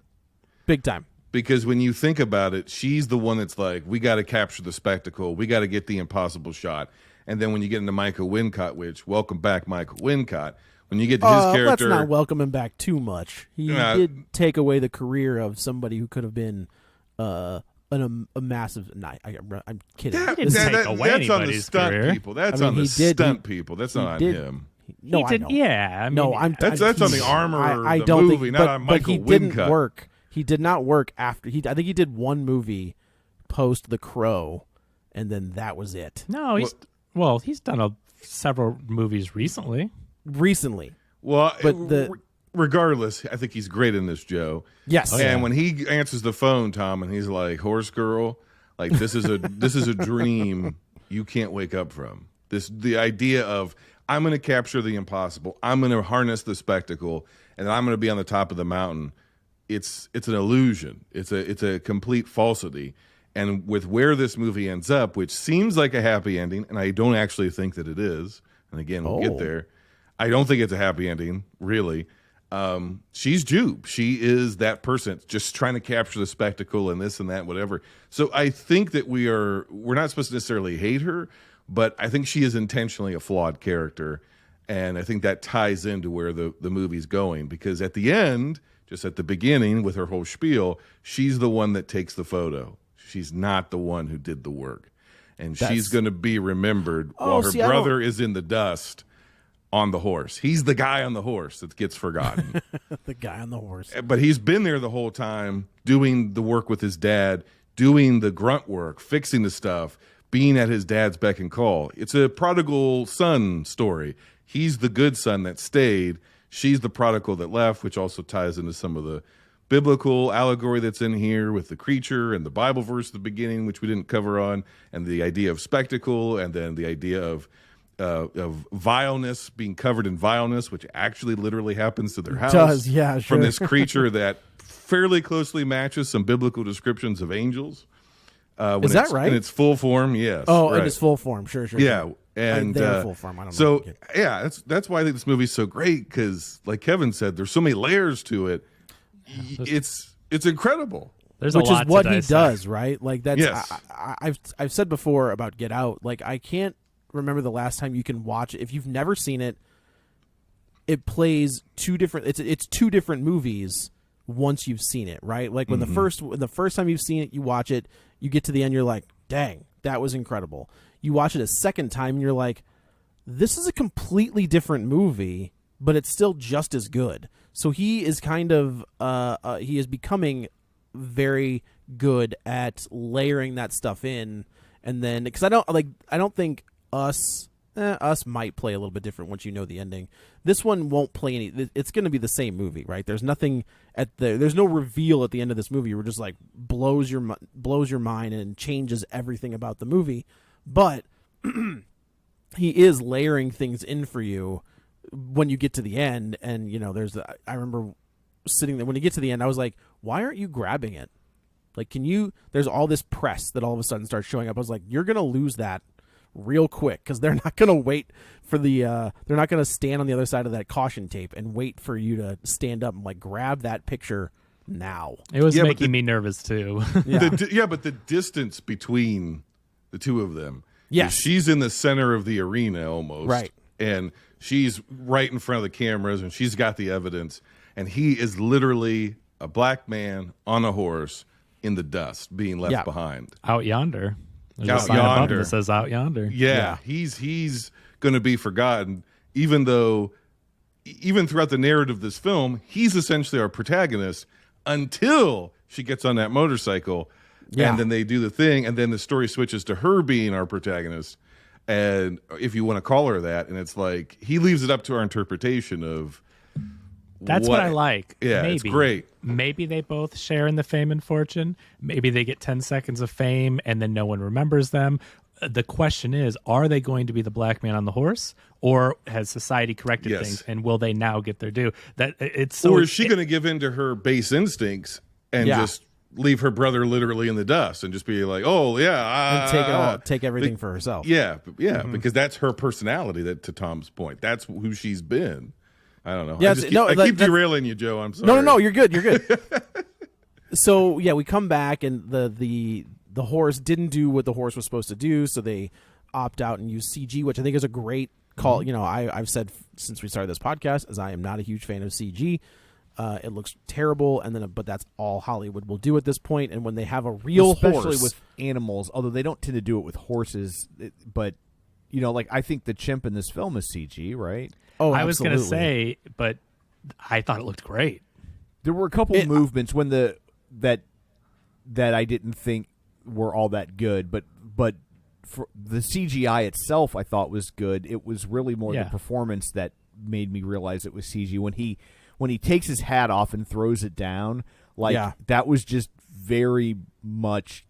Big time. because when you think about it, she's the one that's like, we got to capture the spectacle, we got to get the impossible shot. And then when you get into Michael Wincott, which welcome back Michael Wincott, when you get to his Let's character, not welcome him back too much. He did take away the career of somebody who could have been a massive. Nah, I'm kidding. That- didn't take that- away that's on the anybody's stunt career. people. That's I mean, on the he did- stunt people. That's not on did- him. No, He I did, know. yeah. I mean, No, I'm. That's on the armor. I the don't movie, think, not but, on but Michael he didn't Wincott. work. He did not work after. I think he did one movie post The Crow, and then that was it. No, he's done several movies recently. Recently, Well, But regardless, I think he's great in this, Joe. yes. And when he answers the phone, Tom, and he's like, "Horse girl, like this is a dream you can't wake up from. The idea of I'm going to capture the impossible. I'm going to harness the spectacle, and I'm going to be on the top of the mountain. It's an illusion. It's a complete falsity. And with where this movie ends up, which seems like a happy ending, and I don't actually think that it is. And again, we'll get there. I don't think it's a happy ending, really. She's Jupe. She is that person just trying to capture the spectacle and this and that, whatever. So I think that we're not supposed to necessarily hate her, but I think she is intentionally a flawed character. And I think that ties into where the movie's going, because at the end, just at the beginning with her whole spiel, she's the one that takes the photo. She's not the one who did the work. And she's going to be remembered while her brother is in the dust on the horse. He's the guy on the horse that gets forgotten. The guy on the horse. But he's been there the whole time doing the work with his dad, doing the grunt work, fixing the stuff, being at his dad's beck and call. It's a prodigal son story. He's the good son that stayed. She's the prodigal that left, which also ties into some of the biblical allegory that's in here with the creature and the Bible verse at the beginning, which we didn't cover on, and the idea of spectacle, and then the idea of vileness, being covered in vileness, which actually literally happens to their house. Does, yeah, sure. From this creature that fairly closely matches some biblical descriptions of angels. Is that right? In its full form, yes. Oh, right. in its full form. Sure. Yeah, and their full form. I don't know. so yeah, that's why I think this movie's so great, because, like Kevin said, there's so many layers to it. It's incredible. There's Which a lot is what to he dissect. does, right? Like that's. Yes. I've said before about Get Out. Like I can't remember the last time you can watch it. If you've never seen it, it plays two different. It's two different movies once you've seen it, right? Like when the first time you've seen it, you watch it, you get to the end, you're like, dang, that was incredible. You watch it a second time, and you're like, this is a completely different movie, but it's still just as good. So he is kind of he is becoming very good at layering that stuff in, and then because I don't think us might play a little bit different once you know the ending. This one won't play any. It's going to be the same movie, right? There's nothing there's no reveal at the end of this movie. We're just like blows your mind and changes everything about the movie. But he is layering things in for you when you get to the end. And you know, I remember sitting there when you get to the end. I was like, why aren't you grabbing it? Like, can you? There's all this press that all of a sudden starts showing up. I was like, you're gonna lose that real quick because they're not gonna wait for the. They're not gonna stand on the other side of that caution tape and wait for you to stand up and like grab that picture now. It was making me nervous too. But the distance between the two of them. Yes. She's in the center of the arena almost. Right. And she's right in front of the cameras and she's got the evidence. And he is literally a black man on a horse in the dust being left behind. Out yonder. There's Out a sign above yonder. that says out yonder. Yeah. He's going to be forgotten, even throughout the narrative of this film, he's essentially our protagonist until she gets on that motorcycle. Yeah. And then they do the thing, and then the story switches to her being our protagonist. And if you want to call her that, and it's like he leaves it up to our interpretation of That's what I like. Yeah, Maybe. it's great. Maybe they both share in the fame and fortune. Maybe they get 10 seconds of fame and then no one remembers them. The question is, are they going to be the black man on the horse, or has society corrected things, and will they now get their due? Or is she going to give in to her base instincts and just leave her brother literally in the dust and just be like, oh yeah, and take everything for herself? Yeah, because that's her personality. That, to Tom's point, that's who she's been. I don't know. Yeah, I keep derailing you, Joe. I'm sorry. No, you're good. You're good. So yeah, we come back and the horse didn't do what the horse was supposed to do, so they opt out and use CG, which I think is a great call. You know, I've said since we started this podcast, as I am not a huge fan of CG. It looks terrible, but that's all Hollywood will do at this point. And when they have a real especially horse, with animals, although they don't tend to do it with horses, but you know, like I think the chimp in this film is CG, right? oh, I was going to absolutely. say, but I thought it looked great. There were a couple movements when that I didn't think were all that good, but for the CGI itself, I thought was good. It was really more the performance that made me realize it was CG. When he takes his hat off and throws it down, that was just very much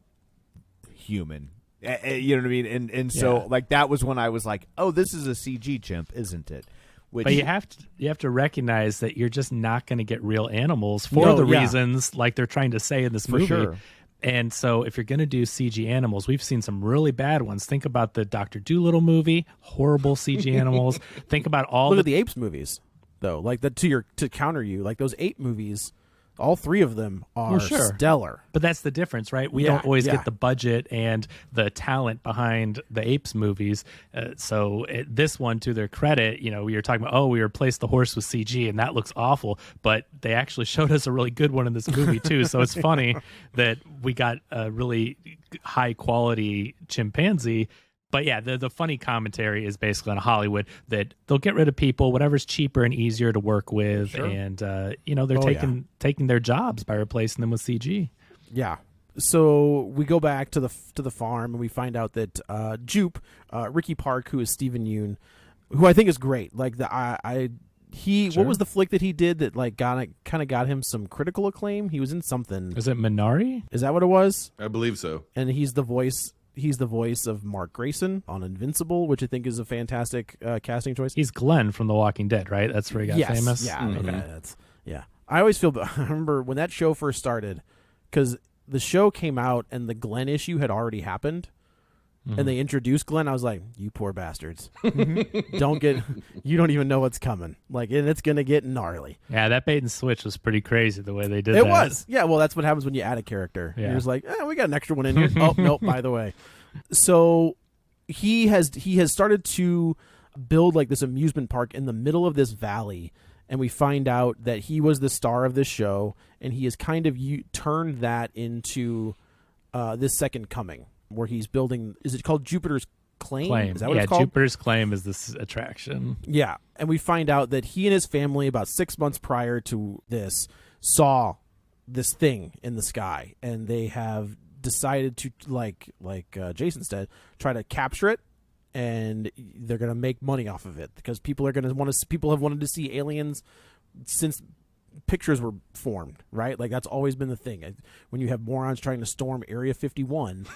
human. You know what I mean? And so like that was when I was like, oh, this is a CG chimp, isn't it? But you have to recognize that you're just not going to get real animals for reasons like they're trying to say in this movie. Sure. And so if you're going to do CG animals, we've seen some really bad ones. Think about the Dr. Dolittle movie, horrible CG animals. Think about all Look at the apes movies, though. Like to counter you, like those ape movies, all three of them are stellar. But that's the difference, right? We don't always get the budget and the talent behind the apes movies. This one, to their credit, you know, we were talking about, we replaced the horse with CG and that looks awful. But they actually showed us a really good one in this movie too. So it's funny that we got a really high quality chimpanzee. But yeah, the funny commentary is basically on Hollywood that they'll get rid of people, whatever's cheaper and easier to work with, and they're taking their jobs by replacing them with CG. Yeah. So we go back to the farm and we find out that Jupe, Ricky Park, who is Stephen Yeun, who I think is great. Like what was the flick that he did that like kind of got him some critical acclaim? He was in something. Is it Minari? Is that what it was? I believe so. And he's the voice. He's the voice of Mark Grayson on Invincible, which I think is a fantastic casting choice. He's Glenn from The Walking Dead, right? That's where he got famous. Yeah, I always feel. I remember when that show first started, because the show came out and the Glenn issue had already happened, and they introduced Glenn. I was like, "You poor bastards! You don't even know what's coming. Like, and it's gonna get gnarly." Yeah, that bait and switch was pretty crazy the way they did it. That. It was. Yeah, well, that's what happens when you add a character. Yeah. You're just like, we got an extra one in here. Oh no, by the way. So he has started to build like this amusement park in the middle of this valley, and we find out that he was the star of this show, and he has kind of turned that into this second coming, where he's building. Is it called Jupiter's Claim? Is that what it's called? Jupiter's Claim is this attraction. Yeah, and we find out that he and his family, about 6 months prior to this, saw this thing in the sky, and they have decided to, like Jason said, try to capture it, and they're going to make money off of it because people have wanted to see aliens since pictures were formed, right? Like that's always been the thing. When you have morons trying to storm Area 51,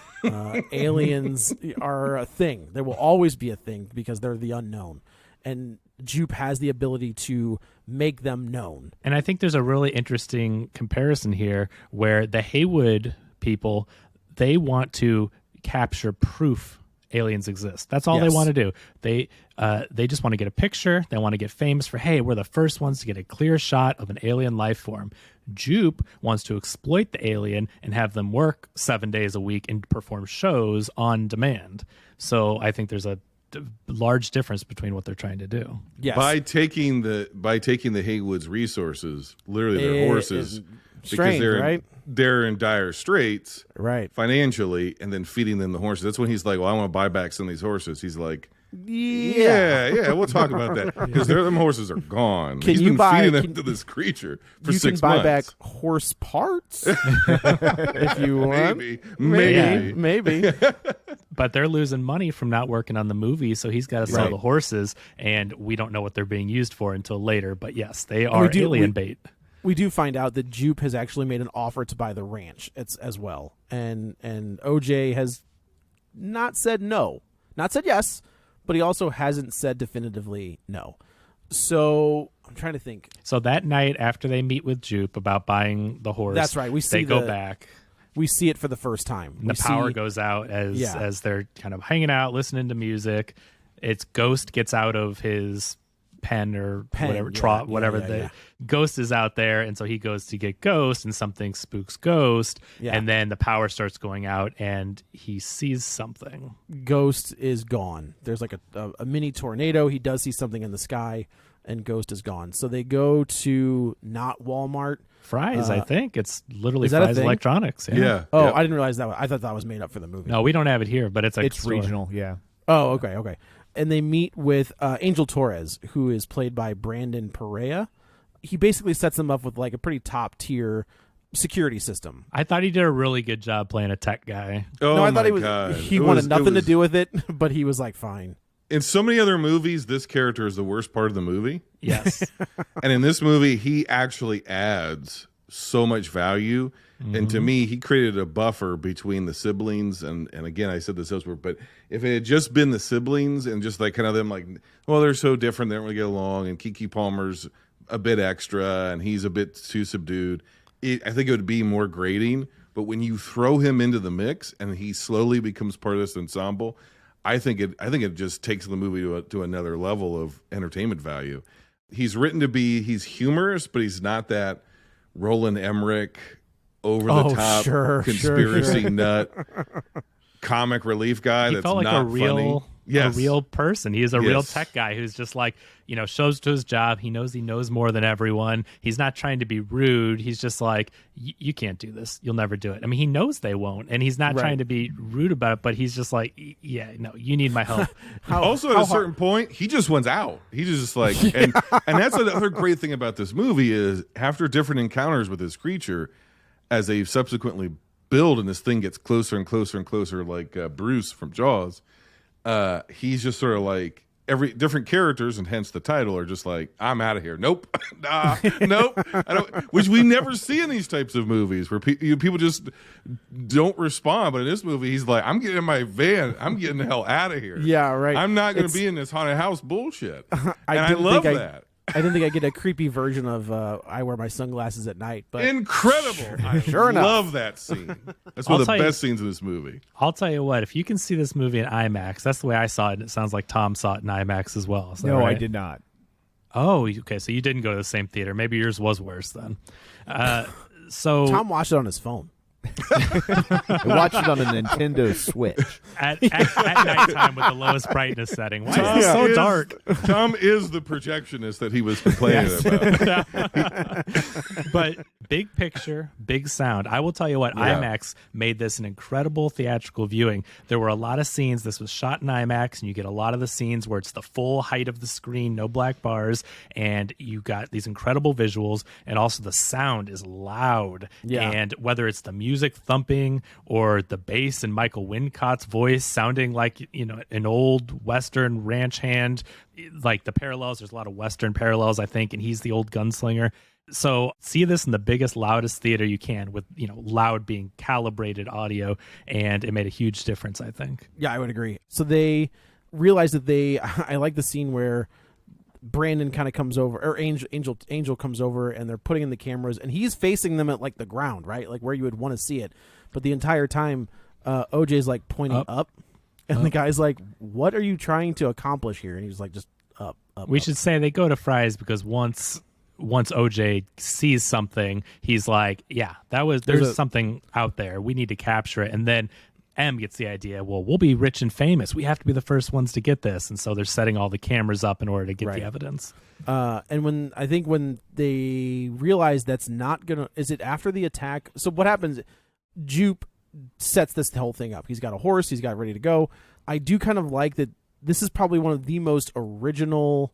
aliens are a thing. There will always be a thing because they're the unknown. And Jupe has the ability to make them known. And I think there's a really interesting comparison here where the Haywood people, they want to capture proof aliens exist. That's all they want to do. They just want to get a picture. They want to get famous for, hey, we're the first ones to get a clear shot of an alien life form. Jupe wants to exploit the alien and have them work 7 days a week and perform shows on demand. So I think there's a large difference between what they're trying to do. Yes. By taking the Haywood's resources, literally their horses, strange, because they're in dire straits, right, financially, and then feeding them the horses. That's when he's like, "Well, I want to buy back some of these horses." He's like, "Yeah, we'll talk about that because them horses are gone." He's been feeding them to this creature for 6 months. You can buy back horse parts if you want. Maybe. But they're losing money from not working on the movie, so he's got to sell the horses, and we don't know what they're being used for until later. But yes, they are alien bait. We do find out that Jupe has actually made an offer to buy the ranch as well, and OJ has not said no, not said yes, but he also hasn't said definitively no. So I'm trying to think. So that night after they meet with Jupe about buying the horse, that's right. They go back. We see it for the first time. And the power goes out as they're kind of hanging out, listening to music. It's Ghost gets out of his pen or whatever. Ghost is out there, and so he goes to get Ghost, and something spooks Ghost, and then the power starts going out, and he sees something. Ghost is gone. There's like a mini tornado. He does see something in the sky, and Ghost is gone. So they go to not Walmart. Fry's, I think. It's literally Fry's Electronics. Yeah. Oh, I didn't realize that. I thought that was made up for the movie. No, we don't have it here, but it's regional, yeah. Oh, okay. And they meet with Angel Torres, who is played by Brandon Perea. He basically sets them up with like a pretty top-tier security system. I thought he did a really good job playing a tech guy. Oh, no, I thought God. He wanted nothing to do with it, but he was like, fine. In so many other movies, this character is the worst part of the movie. Yes. And in this movie, he actually adds so much value. Mm-hmm. And to me, he created a buffer between the siblings. And again, I said this elsewhere, but if it had just been the siblings and just like kind of them like, well, they're so different, they don't really get along. And Keke Palmer's a bit extra and he's a bit too subdued. I think it would be more grating. But when you throw him into the mix and he slowly becomes part of this ensemble, I think it just takes the movie to another level of entertainment value. He's written to be, he's humorous, but he's not that Roland Emmerich over the top conspiracy nut comic relief guy. He that's felt like not a real, funny. Yes. a real person. He is a real tech guy who's just like, shows to his job. He knows more than everyone. He's not trying to be rude. He's just like, you can't do this. You'll never do it. I mean, he knows they won't, and he's not trying to be rude about it, but he's just like, yeah, no, you need my help. At a certain point, he just wants out. He's just like, and that's another great thing about this movie is after different encounters with this creature, as they subsequently build and this thing gets closer and closer and closer, like Bruce from Jaws, he's just sort of like every different characters, and hence the title, are just like, I'm out of here. Nope. Nope. I don't, which we never see in these types of movies where people just don't respond. But in this movie, he's like, I'm getting in my van. I'm getting the hell out of here. Yeah, right. I'm not going to be in this haunted house bullshit. I love that. I didn't think I'd get a creepy version of I wear my sunglasses at night. But incredible. I love that scene. That's one of the best scenes in this movie. I'll tell you what, if you can see this movie in IMAX, that's the way I saw it, and it sounds like Tom saw it in IMAX as well. No, right? I did not. Oh, okay, so you didn't go to the same theater. Maybe yours was worse then. So Tom watched it on his phone. I watched it on a Nintendo Switch. At nighttime with the lowest brightness setting. Why is it so dark? Tom is the projectionist that he was complaining about. But big picture, big sound. I will tell you what, IMAX made this an incredible theatrical viewing. There were a lot of scenes. This was shot in IMAX, and you get a lot of the scenes where it's the full height of the screen, no black bars, and you got these incredible visuals, and also the sound is loud. Yeah. And whether it's the music thumping or the bass and Michael Wincott's voice sounding like an old Western ranch hand, like the parallels, there's a lot of Western parallels, I think, and he's the old gunslinger. So see this in the biggest, loudest theater you can with, loud being calibrated audio, and it made a huge difference, I think. Yeah, I would agree. So they realized that I like the scene where Brandon kind of comes over, or Angel comes over, and they're putting in the cameras, and he's facing them at like the ground, right, like where you would want to see it. But the entire time, OJ's like pointing up, and the guy's like, "What are you trying to accomplish here?" And he's like, "Just up." We should say they go to Fry's because once OJ sees something, he's like, "Yeah, there's something out there. We need to capture it." And then M gets the idea, well, we'll be rich and famous. We have to be the first ones to get this. And so they're setting all the cameras up in order to get the evidence. And when they realize that's not going to... Is it after the attack? So what happens... Jupe sets this whole thing up. He's got a horse. He's got it ready to go. I do kind of like that this is probably one of the most original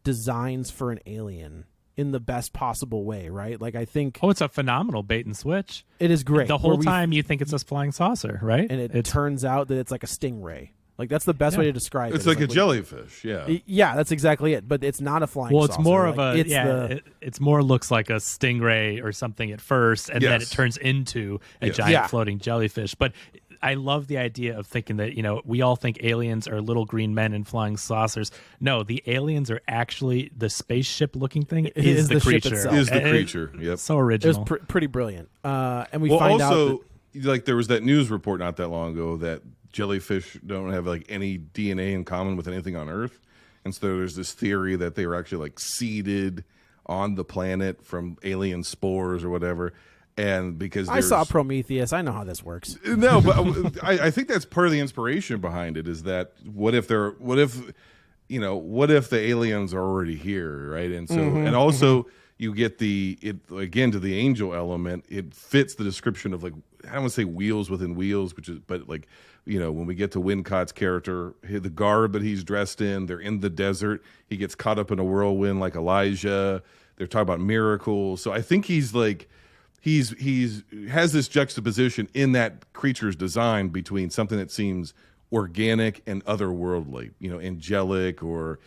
designs for an alien in the best possible way, right? Like, I think... Oh, it's a phenomenal bait and switch. It is great. The whole time you think it's a flying saucer, right? And it turns out that it's like a stingray. Like, that's the best way to describe it. It's like a jellyfish, yeah. Yeah, that's exactly it. But it's not a flying saucer. Well, it's more of it's more looks like a stingray or something at first, and then it turns into a giant floating jellyfish. But I love the idea of thinking that, we all think aliens are little green men in flying saucers. No, the aliens are actually the spaceship looking thing is the creature. Is the creature, yep. So original. It was pretty brilliant. And we find out that... like, there was that news report not that long ago that jellyfish don't have, like, any DNA in common with anything on Earth. And so there's this theory that they were actually, like, seeded on the planet from alien spores or whatever. And because I saw Prometheus, I know how this works. No, but I think that's part of the inspiration behind it is that what if the aliens are already here, right? And so and also you get to the angel element, it fits the description of, like, I don't want to say wheels within wheels, but like, when we get to Wincott's character, the garb that he's dressed in, they're in the desert, he gets caught up in a whirlwind like Elijah. They're talking about miracles. So I think he's like he's has this juxtaposition in that creature's design between something that seems organic and otherworldly, angelic or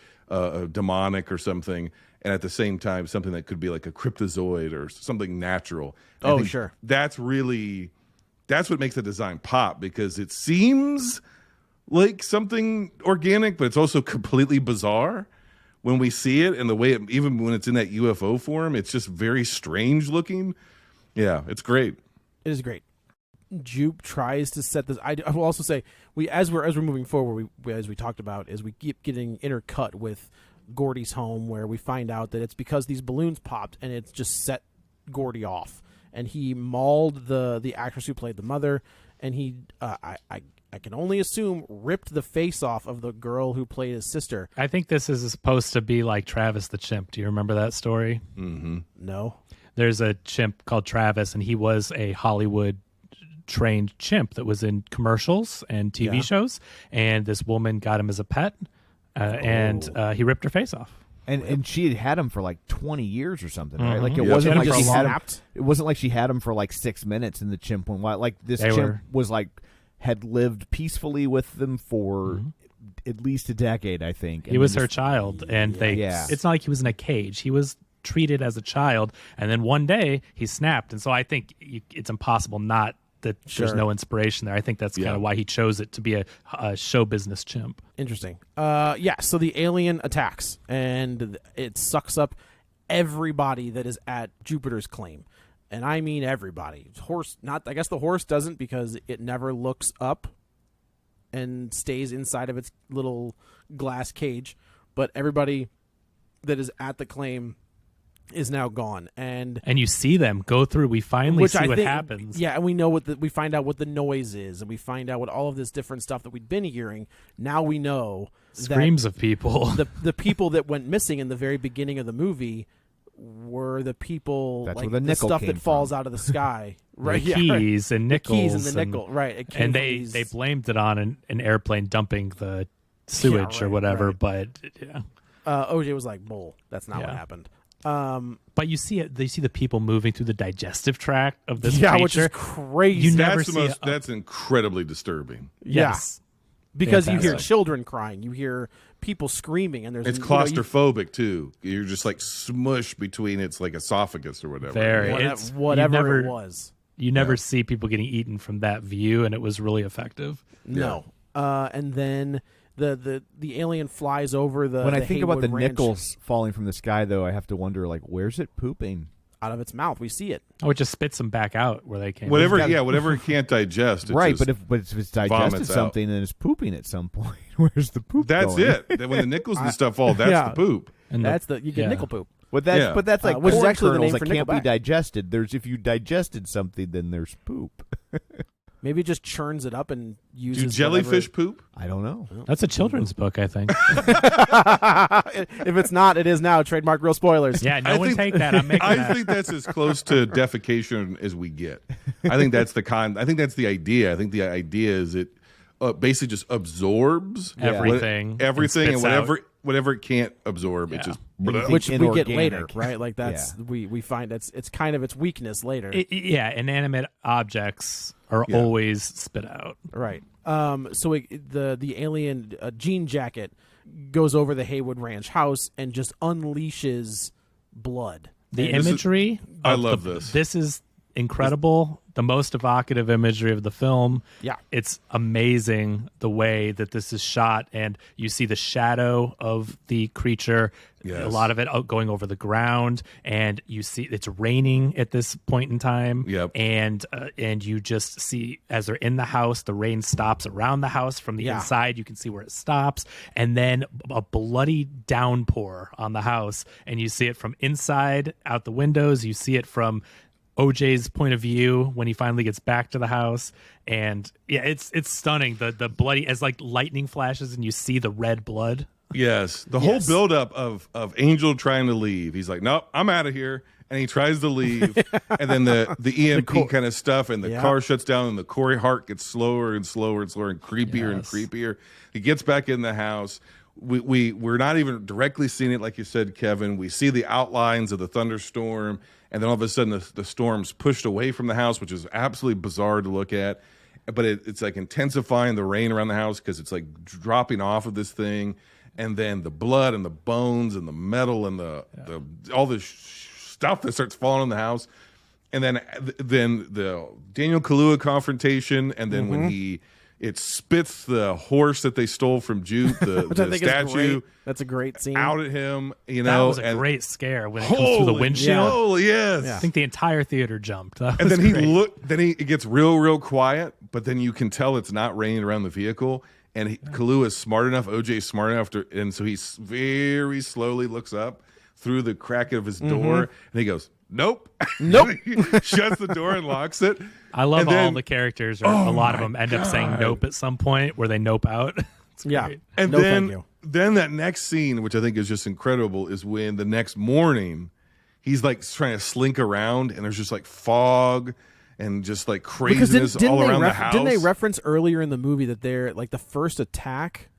demonic or something, and at the same time something that could be like a cryptozoid or something natural. Oh, sure. That's what makes the design pop, because it seems like something organic, but it's also completely bizarre when we see it, and the way even when it's in that UFO form, it's just very strange looking. Yeah, it's great. It is great. Jupe tries to set this. I will also say as we're moving forward, as we talked about, is we keep getting intercut with Gordy's home, where we find out that it's because these balloons popped and it's just set Gordy off, and he mauled the actress who played the mother, and he I can only assume ripped the face off of the girl who played his sister. I think this is supposed to be like Travis the chimp. Do you remember that story? Mm-hmm. No. There's a chimp called Travis, and he was a Hollywood trained chimp that was in commercials and TV shows, and this woman got him as a pet, and he ripped her face off. And she had him for like 20 years or something, right? Like, it Yep. wasn't like Just she had him. snapped? It wasn't like she had him for like 6 minutes, and the chimp went wild. Like, this chimp was like had lived peacefully with them for at least a decade, I think. He was her child, and it's not like he was in a cage. He was treated as a child, and then one day he snapped. And so I think it's impossible not that there's no inspiration there. I think that's kind of why he chose it to be a show business chimp. Interesting. So the alien attacks, and it sucks up everybody that is at Jupiter's claim. And I mean everybody. I guess the horse doesn't, because it never looks up and stays inside of its little glass cage. But everybody that is at the claim is now gone, and you see them go through. We finally see what happens. Yeah, and we know we find out what the noise is, and we find out what all of this different stuff that we'd been hearing. Now we know screams of people. The people that went missing in the very beginning of the movie were the people. That's like where the nickel stuff came that falls from. out of the sky, right? The keys and nickels, the keys and the nickel, right? It came and from they blamed it on an airplane dumping the sewage or whatever. Right. But OJ was like, "Bull, that's not what happened." But you see it. They see the people moving through the digestive tract of this creature, which is crazy. You never see that's incredibly disturbing. Yes, because fantastic. you hear children crying, you hear people screaming, and it's claustrophobic too. You're just like smushed between its like esophagus or whatever. Whatever it was. You never see people getting eaten from that view, and it was really effective. No, and then the alien flies over the. When I the think about the Haywood Ranch nickels falling from the sky, though, I have to wonder, like, where's it pooping? out of its mouth, we see it. Oh, it just spits them back out where they came. Whatever it can't digest. It Right, just but if it's digested vomits something and it's pooping at some point, where's the poop That's going? it. When the nickels and stuff fall, that's Yeah. the poop. And You get nickel poop. But that's Yeah. but that's like Which is corn actually the kernels name for that can't be Nickelback. digested. If you digested something, then there's poop. Maybe it just churns it up and uses. Do jellyfish poop? I don't know. That's a children's book, I think. If it's not, it is now. Trademark real spoilers. Yeah, no I one think- take that. I'm making I that. think that's as close to defecation as we get. I think that's I think that's the idea. I think the idea is it basically just absorbs Everything. everything, and spits whatever it can't absorb, it Yeah. just. Anything Which we get inorganic. later, right? Like that's we find it's kind of its weakness later, Yeah, inanimate objects are Yeah. always spit out. right? The alien jean jacket goes over the Haywood Ranch house and just unleashes blood. The This is- imagery. I of love the- this. This is incredible. The most evocative imagery of the film. Yeah. It's amazing the way that this is shot, and you see the shadow of the creature. Yes. A lot of it going over the ground, and you see it's raining at this point in time. Yep. And you just see as they're in the house, the rain stops around the house from the Yeah. inside. You can see where it stops, and then a bloody downpour on the house, and you see it from inside out the windows. You see it from OJ's point of view when he finally gets back to the house, and yeah, it's stunning. The bloody as like lightning flashes, and you see the red blood. Yes, the whole buildup of Angel trying to leave. He's like, "Nope, I'm out of here," and he tries to leave, and then the EMP kind of stuff, and the car shuts down, and the Corey heart gets slower and slower and slower and creepier and Yes. creepier. He gets back in the house. We're not even directly seeing it, like you said, Kevin. We see the outlines of the thunderstorm, and then all of a sudden the storm's pushed away from the house, which is absolutely bizarre to look at. But it's like intensifying the rain around the house because it's like dropping off of this thing. And then the blood and the bones and the metal and the all this stuff that starts falling in the house, and then the Daniel Kaluuya confrontation, and then when it spits the horse that they stole from Jupe, Which I the think is statue, great. That's a great scene. out at him. You That know, was a and great scare when it comes through the windshield. holy yes. Yeah. I think the entire theater jumped. That And was then great. it gets real quiet, but then you can tell it's not raining around the vehicle. And Kaluuya is smart enough, OJ is smart enough and so he very slowly looks up through the crack of his door, and he goes, "Nope, Nope." He shuts the door and locks it. I love And all then- the characters, or a lot of them end up saying nope at some point where they nope out. It's Yeah. great. And No, thank you. then that next scene, which I think is just incredible, is when the next morning he's like trying to slink around, and there's just like fog and just like Because craziness all around the house. Didn't they reference earlier in the movie that they're like the first attack,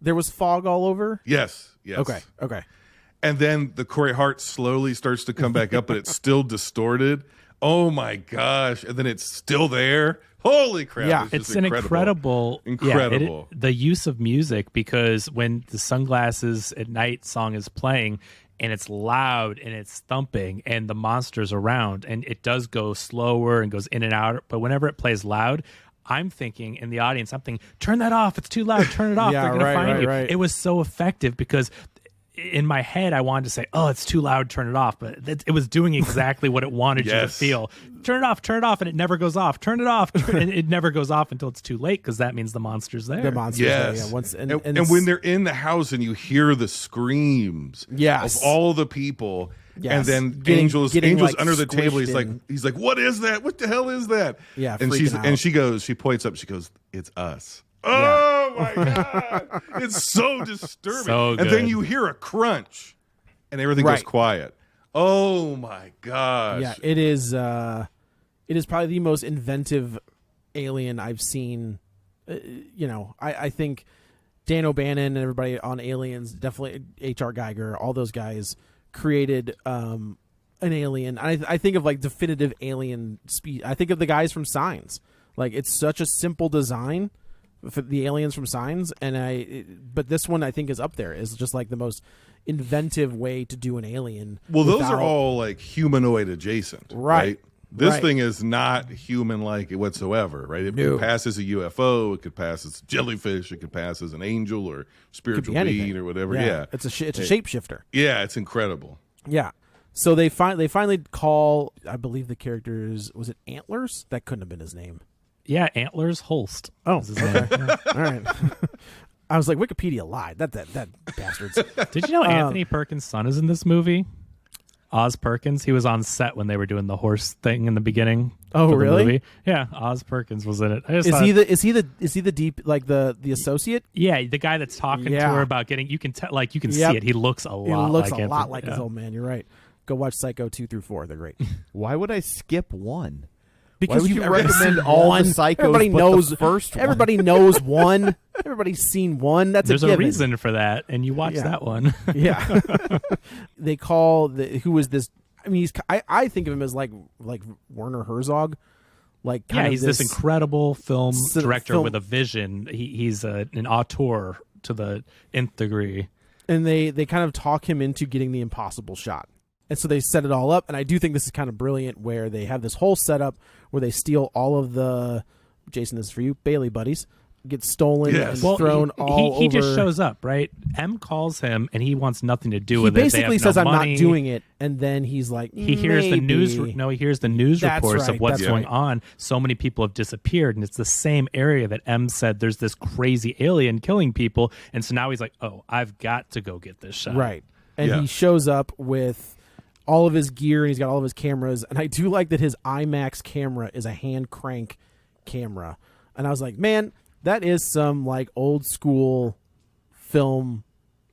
there was fog all over? Yes. Okay. And then the Corey Hart slowly starts to come back up, but it's still distorted. Oh my gosh! And then it's still there. Holy crap! Yeah. It's It's an incredible. The use of music, because when the Sunglasses at Night song is playing and it's loud and it's thumping and the monster's around, and it does go slower and goes in and out, but whenever it plays loud, I'm thinking in the audience, I'm thinking, turn that off. It's too loud. Turn it off. Yeah, They're going to find you. right. It was so effective because in my head, I wanted to say, oh, it's too loud. Turn it off. But it was doing exactly what it wanted you to Yes. feel. Turn it off. And it never goes off. Turn it off. And it never goes off until it's too late, because that means the monster's there. The monsters. Yes. Yeah, once, and when they're in the house and you hear the screams Yes. of all the people, Yes. and then Getting, Angel's like, under the table. squished He's like, what is that? What the hell is that? Yeah, and freaking out. she points up. She goes, it's us. Oh my god, it's so disturbing. So and then good. you hear a crunch, and everything Right. goes quiet. Oh my gosh. Yeah, it is. It is probably the most inventive alien I've seen. I think Dan O'Bannon and everybody on Aliens, definitely H.R. Geiger, all those guys created an alien. I think of like definitive alien speed. I think of the guys from Signs. Like, it's such a simple design for the aliens from Signs, but this one I think is up there. Is just like the most inventive way to do an alien. Well, those are without- all like humanoid adjacent, Right. This Right. thing is not human-like whatsoever, right? It could pass as a UFO, it could pass as a jellyfish, it could pass as an angel or spiritual anything. being or whatever. Yeah, It's a shapeshifter. yeah, it's incredible. Yeah. So they finally call, I believe the character's, was it Antlers? That couldn't have been his name. Yeah, Antlers Holst. Oh, is his name. Yeah. All right. I was like, Wikipedia lied. That bastards. Did you know Anthony Perkins' son is in this movie? Oz Perkins. He was on set when they were doing the horse thing in the beginning. Oh, for the really? movie. Yeah, Oz Perkins was in it. I just Is thought, he the deep, like the associate? Yeah, the guy that's talking to Yeah. her about getting. You can tell, like you can Yep. see it. He looks a lot. He looks like a lot Anthony. like Yeah. his old man. You're right. Go watch Psycho 2 through 4. They're great. Why would I skip one? Because would you you recommend all the Psychos Everybody but the knows first one? Everybody knows one. Everybody's seen one. That's There's a a given. reason for that, and you watch Yeah. that one. Yeah. They call who is this? I mean, I think of him as like Werner Herzog. Like kind Yeah, of he's this incredible film director film- with a vision. He's an auteur to the nth degree. and they kind of talk him into getting the impossible shot. And so they set it all up, and I do think this is kind of brilliant where they have this whole setup where they steal all of the, Jason, this is for you, Bailey buddies, get stolen Yes. and thrown all he over. just shows up, right? M calls him, and he wants nothing to do He with it. They basically have says, no I'm money. not doing it, and then he's like, He hears the news. maybe. No, he hears the news That's reports right, of what's that's going right. on. So many people have disappeared, and it's the same area that M said there's this crazy alien killing people. And so now he's like, "Oh, I've got to go get this shot." Right. And Yeah. he shows up with all of his gear, and he's got all of his cameras. And I do like that his IMAX camera is a hand crank camera. And I was like, man, that is some like old school film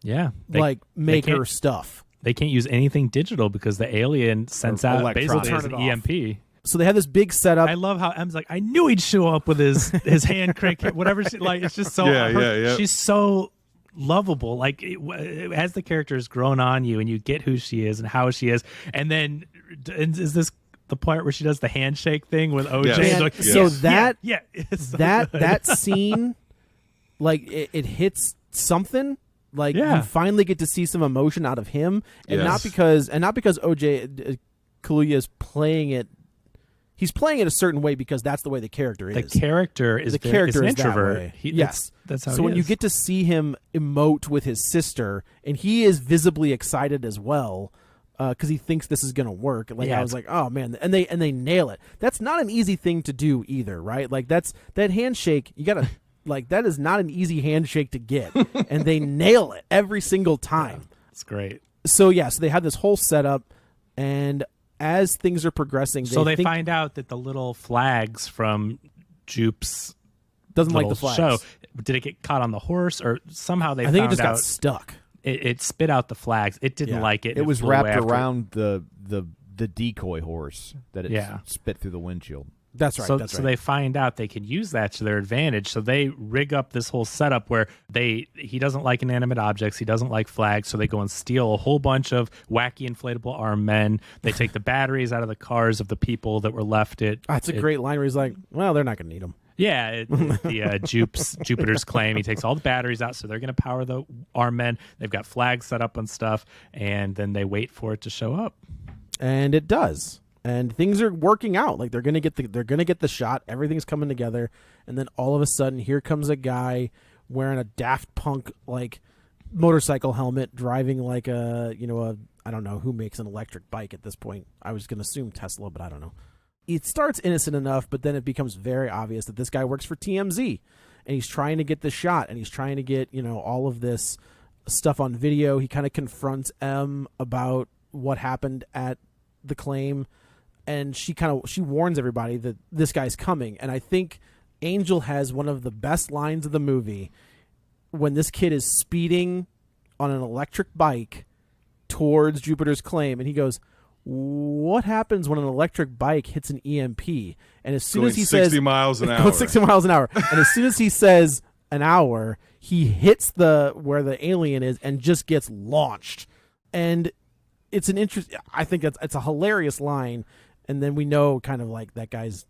Yeah. like maker can't- stuff. They can't use anything digital because the alien sends Or out electronic. basically as Turn an it off. EMP. So they have this big setup. I love how M's like, I knew he'd show up with his hand crank, whatever. She, like, it's just so. Yeah. She's so lovable. Like as the character has grown on you, and you get who she is and how she is, and then is this the part where she does the handshake thing with OJ? Yes. And Man, like, so yes, that- yeah, it's so that good. that scene, like it hits something. Like Yeah. you finally get to see some emotion out of him, and Yes. not because OJ Kaluuya is playing it. He's playing it a certain way because that's the way the character the is. character is The very- character is is an introvert. that way. He- Yes, that's how. so he when you is. get to see him emote with his sister, and he is visibly excited as well because he thinks this is going to work. Like Yeah, I was like, oh man, and they nail it. That's not an easy thing to do either, right? Like that handshake. You gotta like that is not an easy handshake to get, and they nail it every single time. it's great. So yeah, so they have this whole setup, and as things are progressing, So they think, find out that the little flags from Jupe's doesn't like little the flags. show, did it get caught on the horse, or somehow they I think it found just got out stuck. it spit out the flags. It didn't Yeah. like it. and It was flew wrapped away after. around the decoy horse that it Yeah. spit through the windshield. That's right. So, that's so right. they find out they can use that to their advantage. So they rig up this whole setup where he doesn't like inanimate objects. He doesn't like flags. So they go and steal a whole bunch of wacky inflatable armed men. They take the batteries out of the cars of the people that were left. That's a great line where he's like, well, they're not going to need them. Yeah, Jupiter's claim. He takes all the batteries out, so they're going to power the armed men. They've got flags set up and stuff, and then they wait for it to show up. And it does. And things are working out. Like they're gonna get the shot. Everything's coming together. And then all of a sudden, here comes a guy wearing a Daft Punk like motorcycle helmet, driving like a I don't know who makes an electric bike at this point. I was gonna assume Tesla, but I don't know. It starts innocent enough, but then it becomes very obvious that this guy works for TMZ, and he's trying to get the shot, and he's trying to get all of this stuff on video. He kind of confronts M about what happened at the claim. And she warns everybody that this guy's coming. And I think Angel has one of the best lines of the movie when this kid is speeding on an electric bike towards Jupiter's claim. And he goes, what happens when an electric bike hits an EMP? And as soon Going as he 60 says miles an going hour. 60 miles an hour. And as soon as he says an hour, he hits where the alien is and just gets launched. And it's I think it's a hilarious line. And then we know kind of like that guy's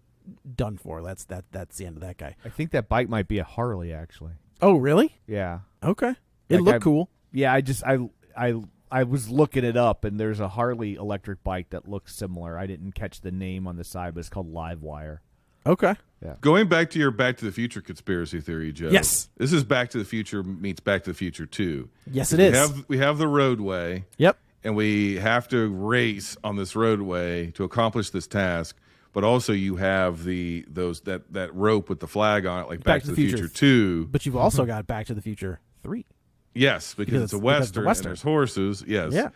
done for. That's the end of that guy. I think that bike might be a Harley, actually. Oh, really? Yeah. Okay. It Like looked cool. Yeah, I I was looking it up, and there's a Harley electric bike that looks similar. I didn't catch the name on the side, but it's called Livewire. Okay. Going back to your Back to the Future conspiracy theory, Joe. Yes. This is Back to the Future meets Back to the Future 2. Yes, it is. We have the roadway. Yep. And we have to race on this roadway to accomplish this task. But also you have that rope with the flag on it, like Back to the Future 2. But you've also got Back to the Future 3. Yes, because it's a Western, and there's horses. Yes. Yeah.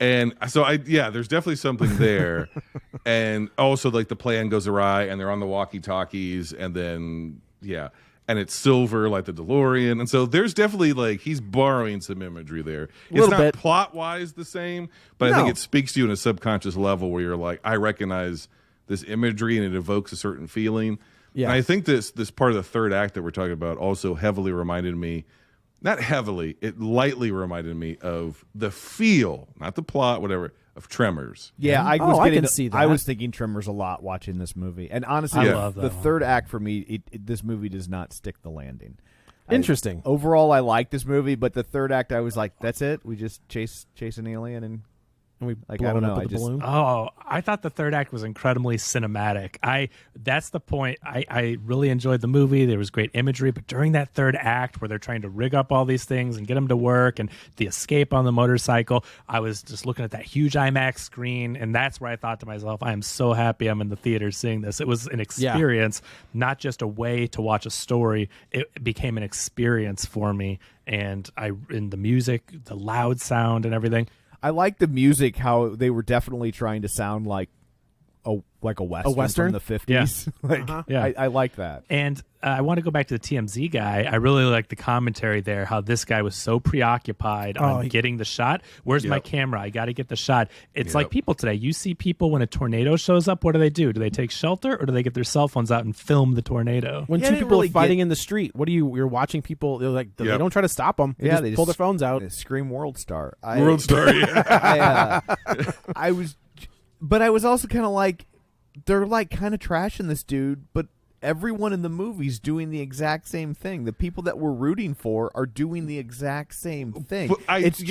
And so there's definitely something there. And also like the plan goes awry and they're on the walkie-talkies and then, and it's silver like the DeLorean. And so there's definitely like he's borrowing some imagery there. It's not plot-wise the same, but I think it speaks to you on a subconscious level where you're like, I recognize this imagery and it evokes a certain feeling. Yeah. And I think this part of the third act that we're talking about also heavily reminded me, not heavily, it lightly reminded me of the feel, not the plot, whatever, of Tremors. Yeah, I can see that. I was thinking Tremors a lot watching this movie. And honestly, I love the third act for me, this movie does not stick the landing. Interesting. Overall, I like this movie, but the third act, I was like, that's it? We just chase an alien and we like, blow I don't it know. up with the balloon? Oh, I thought the third act was incredibly cinematic. That's the point. I really enjoyed the movie. There was great imagery, but during that third act where they're trying to rig up all these things and get them to work and the escape on the motorcycle, I was just looking at that huge IMAX screen, and that's where I thought to myself, I am so happy I'm in the theater seeing this. It was an experience, not just a way to watch a story. It became an experience for me, and in the music, the loud sound and everything. I like the music, how they were definitely trying to sound like a Western from the 50s. Yeah. I like that. And I want to go back to the TMZ guy. I really like the commentary there, how this guy was so preoccupied on getting the shot. Where's my camera? I got to get the shot. It's like people today. You see people when a tornado shows up, what do? Do they take shelter or do they get their cell phones out and film the tornado? When two people are fighting in the street, what do you're watching people, they're like, they don't try to stop them. They just pull their phones out. They scream World Star. World Star, yeah. I was also kind of like, they're like kind of trashing this dude, but everyone in the movie's doing the exact same thing. The people that we're rooting for are doing the exact same thing. But I think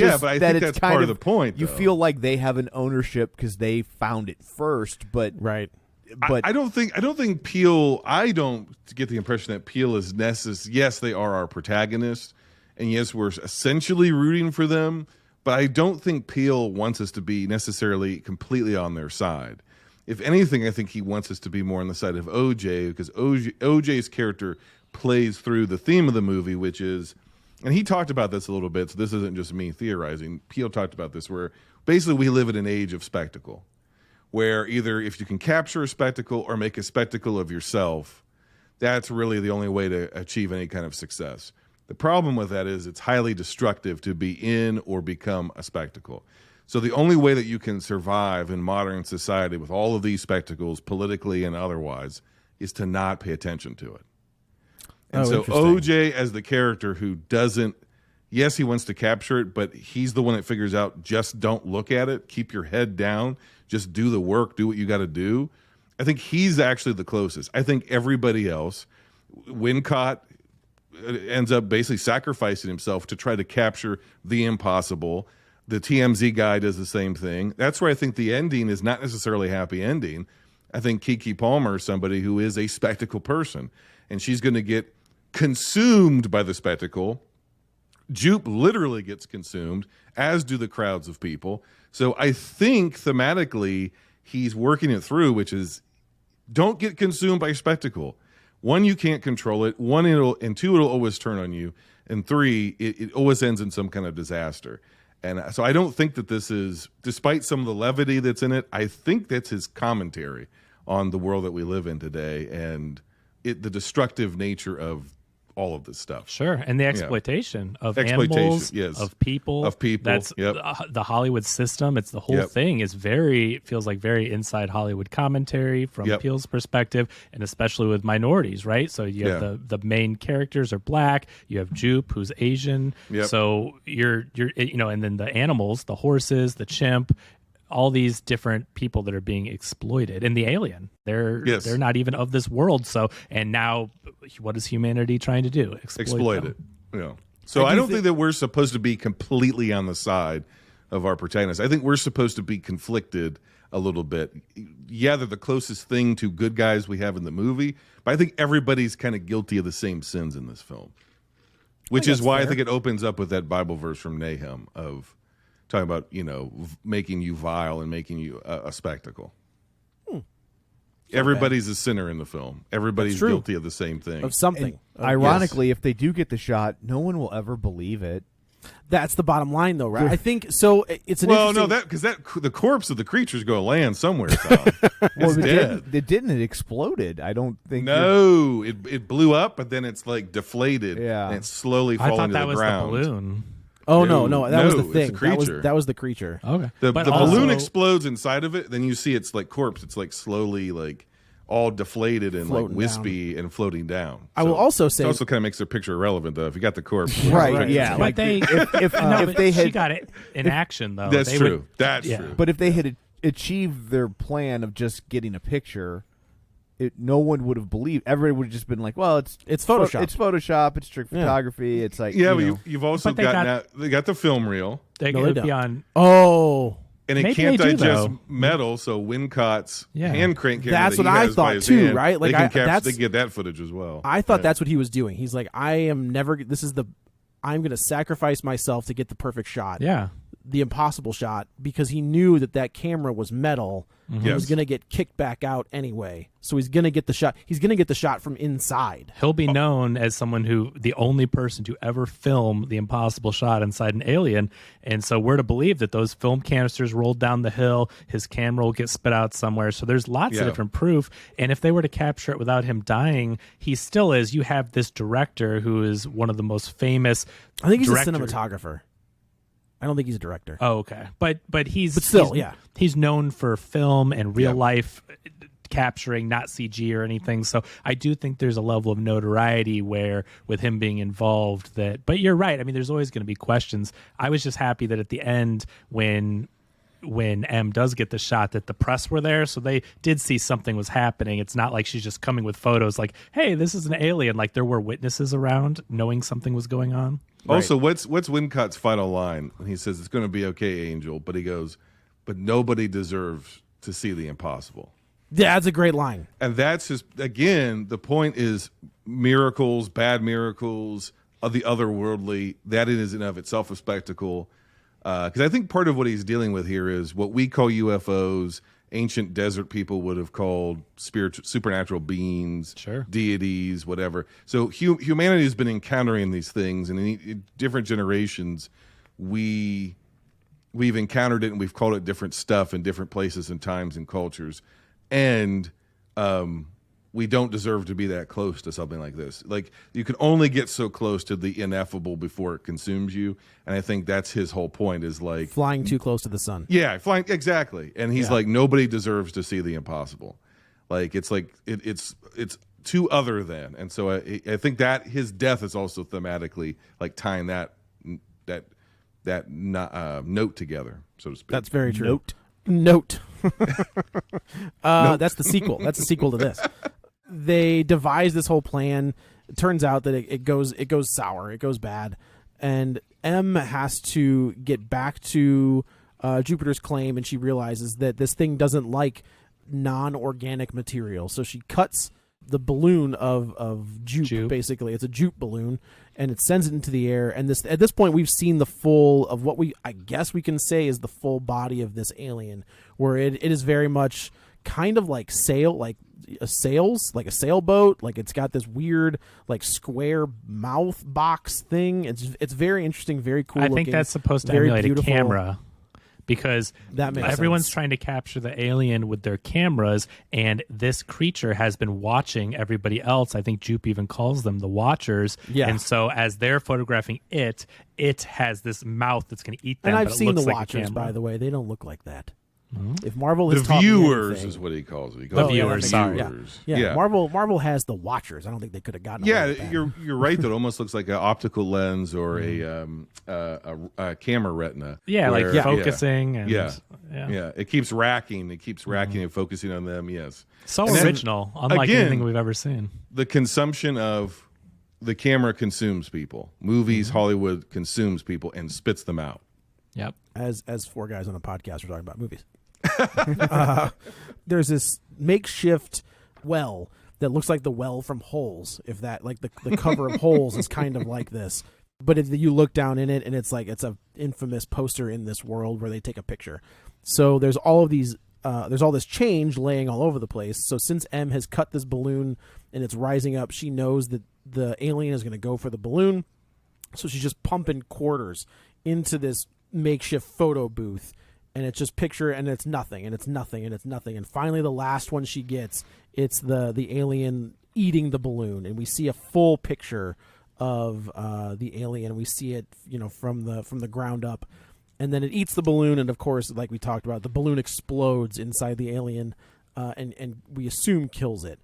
that's part of the point. You feel like they have an ownership because they found it first, but right. But I don't think Peele. I don't get the impression that Peele is necessary. Yes, they are our protagonists, and yes, we're essentially rooting for them. But I don't think Peele wants us to be necessarily completely on their side. If anything, I think he wants us to be more on the side of OJ, because OJ's character plays through the theme of the movie, which is, and he talked about this a little bit, so this isn't just me theorizing. Peele talked about this, where basically we live in an age of spectacle, where either if you can capture a spectacle or make a spectacle of yourself, that's really the only way to achieve any kind of success. The problem with that is it's highly destructive to be in or become a spectacle. So the only way that you can survive in modern society with all of these spectacles, politically and otherwise, is to not pay attention to it. And so OJ as the character who doesn't, yes, he wants to capture it, but he's the one that figures out, just don't look at it, keep your head down, just do the work, do what you got to do. I think he's actually the closest. I think everybody else, Wincott ends up basically sacrificing himself to try to capture the impossible. The TMZ guy does the same thing. That's where I think the ending is not necessarily a happy ending. I think Keke Palmer is somebody who is a spectacle person, and she's going to get consumed by the spectacle. Jupe literally gets consumed, as do the crowds of people. So I think thematically he's working it through, which is don't get consumed by spectacle. One, you can't control it. And two, it'll always turn on you. And three, it always ends in some kind of disaster. And so I don't think that this is, despite some of the levity that's in it, I think that's his commentary on the world that we live in today and the destructive nature of all of this stuff. Sure, and the exploitation of animals, yes. of people. That's the Hollywood system. It's the whole thing is feels like very inside Hollywood commentary from Peele's perspective, and especially with minorities, right? So you have the main characters are black. You have Jupe, who's Asian. So you're and then the animals, the horses, the chimp. All these different people that are being exploited, and the alien, they're not even of this world. So, and now, what is humanity trying to do? Exploit it. So I don't think that we're supposed to be completely on the side of our protagonists. I think we're supposed to be conflicted a little bit. Yeah, they're the closest thing to good guys we have in the movie, but I think everybody's kind of guilty of the same sins in this film, which is why I think it opens up with that Bible verse from Nahum of talking about, making you vile and making you a spectacle. Everybody's a sinner in the film. Everybody's guilty of the same thing. Of something. Ironically, if they do get the shot, no one will ever believe it. That's the bottom line, though, right? I think so. It's an interesting... because the corpse of the creature's going to land somewhere. Tom. It's dead. It didn't. It exploded. I don't think. No, it blew up, but then it's like deflated. Yeah, and it's slowly falling to the ground. I thought that was the balloon. Oh no, that was the thing. It's the creature. That was the creature. Okay, the balloon explodes inside of it. Then you see it's like corpse. It's like slowly like all deflated and like wispy and floating down. I will also say it also kind of makes their picture irrelevant though. If you got the corpse, right? Yeah, like if they had, she got it in action though. That's true. That's true. But if they had achieved their plan of just getting a picture, no one would have believed. Everybody would have just been like, "Well, it's Photoshop. It's Photoshop. It's trick photography. It's like you've also got they got the film reel. They got it beyond. Oh. And it can't digest metal, so Wincott's hand crank camera. That's what I thought too, right? Like they get that footage as well. I thought that's what he was doing. He's like, I'm going to sacrifice myself to get the perfect shot. Yeah. The impossible shot, because he knew that camera was metal. Mm-hmm. It was going to get kicked back out anyway. So he's going to get the shot. He's going to get the shot from inside. He'll be known as the only person to ever film the impossible shot inside an alien. And so we're to believe that those film canisters rolled down the hill. His camera will get spit out somewhere. So there's lots of different proof. And if they were to capture it without him dying, he still is. You have this director who is one of the most famous. I think he's a cinematographer. I don't think he's a director. Oh, okay. But he's known for film and real life capturing, not CG or anything. So I do think there's a level of notoriety where with him being involved but you're right. I mean, there's always going to be questions. I was just happy that at the end when M does get the shot that the press were there, so they did see something was happening. It's not like she's just coming with photos like, hey, this is an alien. Like there were witnesses around knowing something was going on. Also, what's Wincott's final line when he says it's going to be okay, Angel, but he goes, but nobody deserves to see the impossible. Yeah, that's a great line. And that's just, again, the point is miracles, bad miracles, of the otherworldly, that is in and of itself a spectacle. Because I think part of what he's dealing with here is what we call UFOs, ancient desert people would have called spiritual, supernatural beings, deities, whatever. So humanity has been encountering these things, and in different generations, we've encountered it, and we've called it different stuff in different places and times and cultures. And we don't deserve to be that close to something like this. Like, you can only get so close to the ineffable before it consumes you. And I think that's his whole point, is like flying too close to the sun. Yeah, flying, exactly. And he's like, nobody deserves to see the impossible. Like, it's like it's too other than. And so I think that his death is also thematically like tying that note together, so to speak. That's very true. Note. That's the sequel. That's the sequel to this. They devise this whole plan. It turns out that it goes sour. It goes bad, and M has to get back to Jupiter's claim, and she realizes that this thing doesn't like non-organic material. So she cuts the balloon of jupe. Basically, it's a jupe balloon, and it sends it into the air. And at this point, we've seen the full of what I guess we can say is the full body of this alien, where it is very much kind of like a sailboat. Like, it's got this weird like square mouth box thing. It's very interesting, very cool. I think that's supposed to emulate a camera, because everyone's trying to capture the alien with their cameras, and this creature has been watching everybody else. I think Jupe even calls them the Watchers. Yeah. And so as they're photographing it has this mouth that's going to eat them. And I've but it seen looks the like Watchers, by the way. They don't look like that. Mm-hmm. If Marvel has the viewers is what he calls it. The viewers. Yeah. Marvel has the Watchers. I don't think they could have gotten. Yeah, you're right. That almost looks like an optical lens or a camera retina. Yeah, like focusing. And, it keeps racking. It keeps racking and focusing on them. Yes, so and original, unlike anything we've ever seen. The consumption of the camera consumes people. Movies, Hollywood consumes people and spits them out. Yep. As four guys on a podcast, we're talking about movies. There's this makeshift well that looks like the well from Holes. If that, like the cover of Holes is kind of like this, but if you look down in it, and it's a infamous poster in this world where they take a picture. So there's all of these. There's all this change laying all over the place. So since M has cut this balloon and it's rising up, she knows that the alien is going to go for the balloon. So she's just pumping quarters into this makeshift photo booth, and it's just picture, and it's nothing, and it's nothing, and it's nothing. And finally, the last one she gets, it's the alien eating the balloon, and we see a full picture of the alien. We see it, from the ground up. And then it eats the balloon, and of course, like we talked about, the balloon explodes inside the alien, and we assume kills it.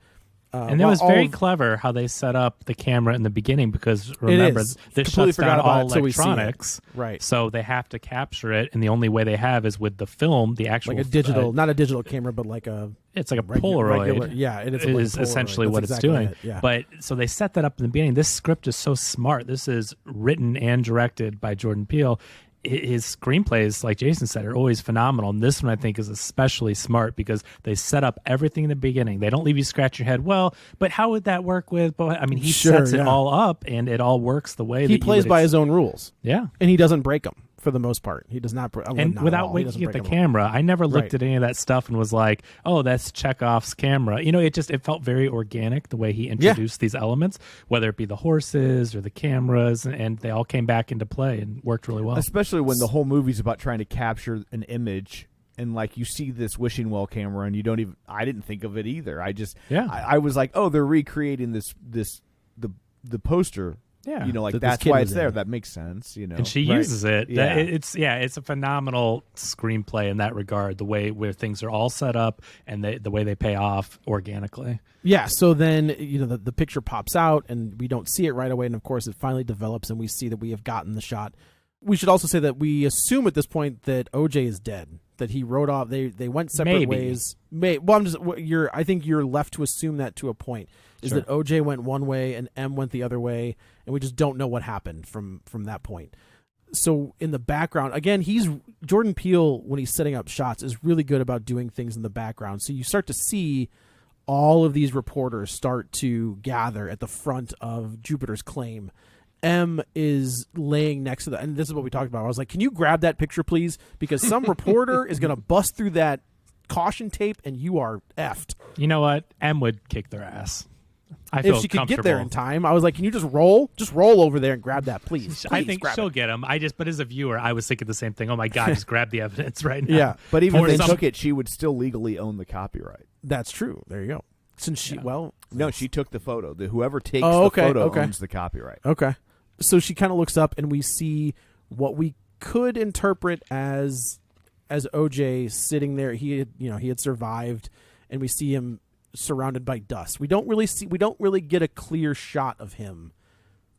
And it was very clever how they set up the camera in the beginning, because remember, this shuts down all electronics, right? So they have to capture it, and the only way they have is with the film, the actual like a digital, not a digital camera, but like a it's like a Polaroid. It is essentially what it's doing. Yeah. But so they set that up in the beginning. This script is so smart. This is written and directed by Jordan Peele. His screenplays, like Jason said, are always phenomenal. And this one, I think, is especially smart because they set up everything in the beginning. They don't leave you scratch your head. Well, but how would that work with? But I mean, he sets it all up, and it all works the way he plays by his own rules. Yeah, and he doesn't break them for the most part. He does not. And without winking at the camera, I never looked at any of that stuff and was like, "Oh, that's Chekhov's camera." It felt very organic the way he introduced these elements, whether it be the horses or the cameras, and they all came back into play and worked really well. Especially when the whole movie's about trying to capture an image, and like you see this wishing well camera, and you don't even. I didn't think of it either. I was like, oh, they're recreating the poster. Yeah, that's why it's there. That makes sense. And she uses it. Yeah. It's a phenomenal screenplay in that regard. The way where things are all set up and the way they pay off organically. Yeah. So then the picture pops out and we don't see it right away, and of course it finally develops and we see that we have gotten the shot. We should also say that we assume at this point that OJ is dead. That he rode off. They went separate ways. I think you're left to assume that to a point. Is that OJ went one way and M went the other way, and we just don't know what happened from that point. So in the background, again, Jordan Peele, when he's setting up shots, is really good about doing things in the background. So you start to see all of these reporters start to gather at the front of Jupiter's Claim. M is laying next to and this is what we talked about. I was like, can you grab that picture, please? Because some reporter is going to bust through that caution tape and you are effed. You know what? M would kick their ass. I feel if she could get there in time, I was like, can you just roll over there and grab that, please? I think she'll get him. But as a viewer, I was thinking the same thing. Oh my God, just grab the evidence right now. Yeah. But even if they took it, she would still legally own the copyright. That's true. There you go. Since she took the photo. Whoever takes the photo owns the copyright. Okay. So she kind of looks up and we see what we could interpret as OJ sitting there. He had survived, and we see him surrounded by dust. We don't really get a clear shot of him,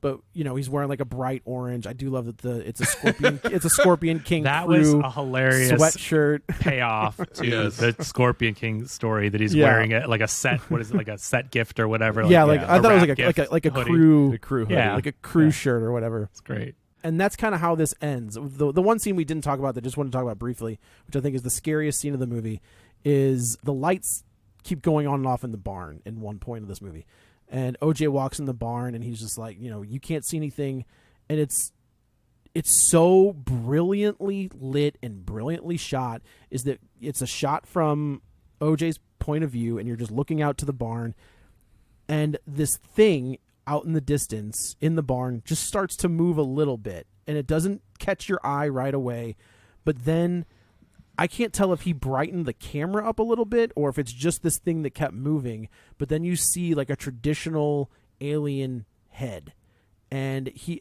but he's wearing like a bright orange. I do love that it's a Scorpion King. That crew was a hilarious sweatshirt payoff to the Scorpion King story that he's wearing it like a set. What is it, like a set gift or whatever? I thought it was like a crew hoodie, like a crew shirt or whatever. It's great. And that's kind of how this ends. The one scene we didn't talk about that I just want to talk about briefly, which I think is the scariest scene of the movie, is the lights keep going on and off in the barn in one point of this movie. And OJ walks in the barn and he's just like, you can't see anything. And it's so brilliantly lit and brilliantly shot, is that it's a shot from OJ's point of view and you're just looking out to the barn. And this thing out in the distance in the barn just starts to move a little bit. And it doesn't catch your eye right away. But then I can't tell if he brightened the camera up a little bit or if it's just this thing that kept moving. But then you see like a traditional alien head, and he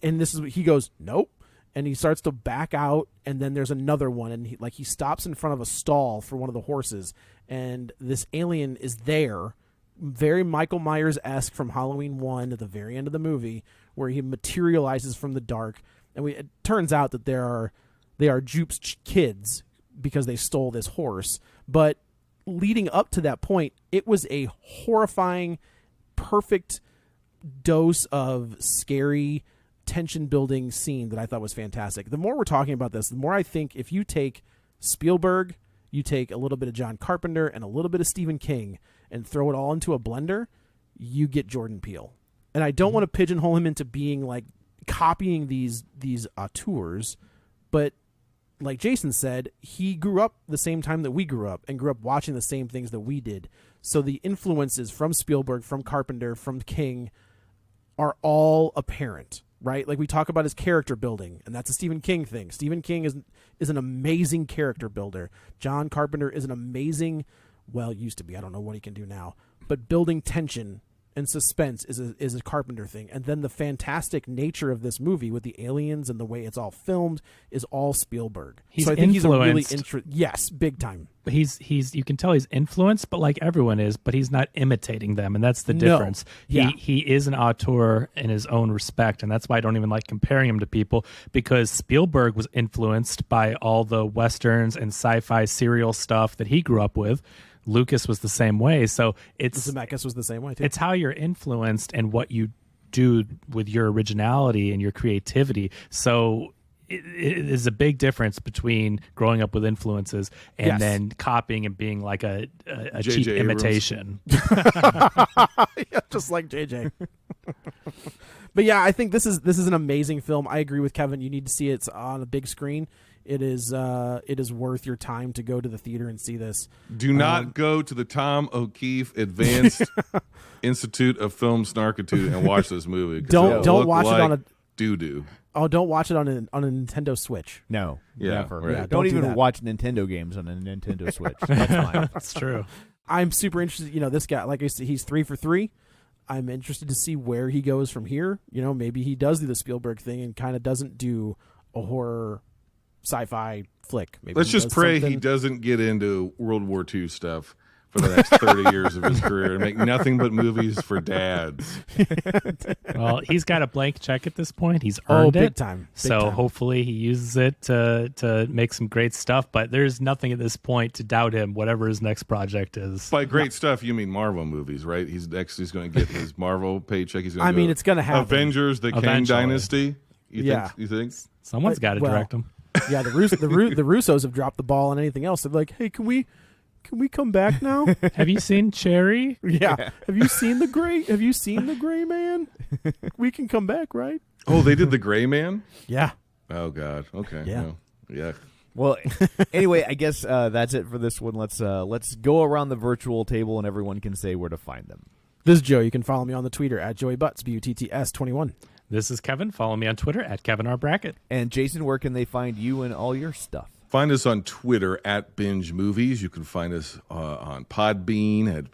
goes, nope, and he starts to back out, and then there's another one, and he stops in front of a stall for one of the horses, and this alien is there, very Michael Myers-esque from Halloween 1 at the very end of the movie, where he materializes from the dark, and it turns out that they are Jupe's kids, because they stole this horse. But leading up to that point, it was a horrifying, perfect dose of scary tension building scene that I thought was fantastic. The more we're talking about this, the more I think if you take Spielberg, you take a little bit of John Carpenter and a little bit of Stephen King and throw it all into a blender, you get Jordan Peele. And I don't want to pigeonhole him into being like copying these auteurs, but like Jason said, he grew up the same time that we grew up and grew up watching the same things that we did. So the influences from Spielberg, from Carpenter, from King are all apparent, right? Like we talk about his character building, and that's a Stephen King thing. Stephen King is an amazing character builder. John Carpenter is an amazing, well, used to be, I don't know what he can do now, but building tension and suspense is a Carpenter thing. And then the fantastic nature of this movie with the aliens and the way it's all filmed is all Spielberg. So I think he's a really influenced. yes, big time. But he's you can tell he's influenced, but like everyone is, but he's not imitating them, and that's the No. difference. Yeah. He is an auteur in his own respect, and that's why I don't even like comparing him to people, because Spielberg was influenced by all the westerns and sci-fi serial stuff that he grew up with. Lucas was the same way. So Zemeckis was the same way too. it's how you're influenced and what you do with your originality and your creativity. So it is a big difference between growing up with influences and Yes. then copying and being like a J.J. cheap Abrams. imitation. Yeah, just like JJ. But yeah, I think this is an amazing film. I agree with Kevin. You need to see it on a big screen. It is worth your time to go to the theater and see this. Do not go to the Tom O'Keefe Advanced Institute of Film Snarkitude and watch this movie. 'Cause Don't it'll look watch it like on a doo-doo. Oh, don't watch it on a Nintendo Switch. No, Yeah, never. right. Yeah, don't don't do even that. watch Nintendo games on a Nintendo Switch. That's fine. That's true. I'm super interested. You know, this guy, like I said, he's 3 for 3. I'm interested to see where he goes from here. You know, maybe he does do the Spielberg thing and kind of doesn't do a horror sci-fi flick. Maybe Let's he just does pray he something- doesn't get into World War II stuff for the next 30 years of his career and make nothing but movies for dads. Well, he's got a blank check at this point. He's earned big it. time. Big So time. hopefully he uses it to make some great stuff. But there's nothing at this point to doubt him, whatever his next project is. By great stuff, you mean Marvel movies, right? He's going to get his Marvel paycheck. He's going I mean, it's gonna happen. Avengers, the Kang Eventually. Dynasty. You think? Someone's got to well, direct him. Yeah, the Russos have dropped the ball on anything else. They're like, hey, can we come back now? Have you seen Cherry? Yeah. Have you seen the Gray Man? We can come back, right? Oh, they did the Gray Man? Yeah. Oh, God. Okay. Yeah. Well, yeah. Well, anyway, I guess that's it for this one. Let's go around the virtual table and everyone can say where to find them. This is Joe. You can follow me on the Twitter at JoeyButts, BUTTS21. This is Kevin. Follow me on Twitter at KevinRBrackett. And Jason, where can they find you and all your stuff? Find us on Twitter at Binge Movies. You can find us on Podbean at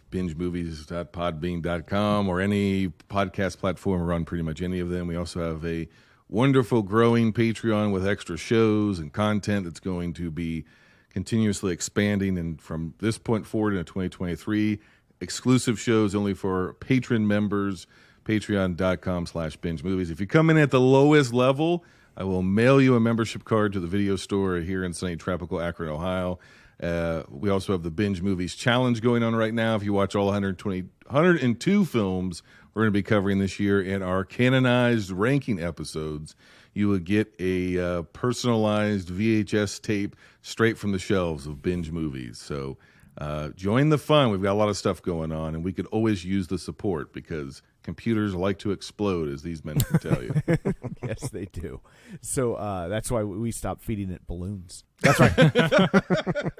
bingemovies.podbean.com or any podcast platform. We're on pretty much any of them. We also have a wonderful growing Patreon with extra shows and content that's going to be continuously expanding. And from this point forward into 2023, exclusive shows only for patron members, patreon.com/binge movies. If you come in at the lowest level, I will mail you a membership card to the video store here in sunny tropical Akron, Ohio. We also have the Binge Movies Challenge going on right now. If you watch all 102 films we're going to be covering this year in our canonized ranking episodes, you will get a personalized VHS tape straight from the shelves of Binge Movies. So join the fun. We've got a lot of stuff going on, and we could always use the support because computers like to explode, as these men can tell you. Yes, they do. So that's why we stopped feeding it balloons. That's right.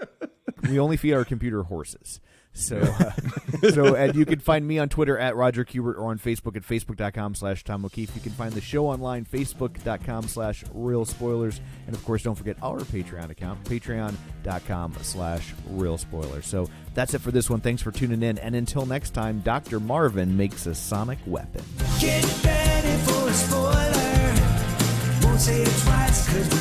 We only feed our computer horses. So, and you can find me on Twitter at Roger Kubert or on Facebook at facebook.com/Tom O'Keefe. You can find the show online, facebook.com/Real Spoilers. And of course, don't forget our Patreon account, patreon.com/Real Spoilers. So that's it for this one. Thanks for tuning in. And until next time, Dr. Marvin makes a sonic weapon. Get ready for a spoiler. Won't say it twice, 'cause we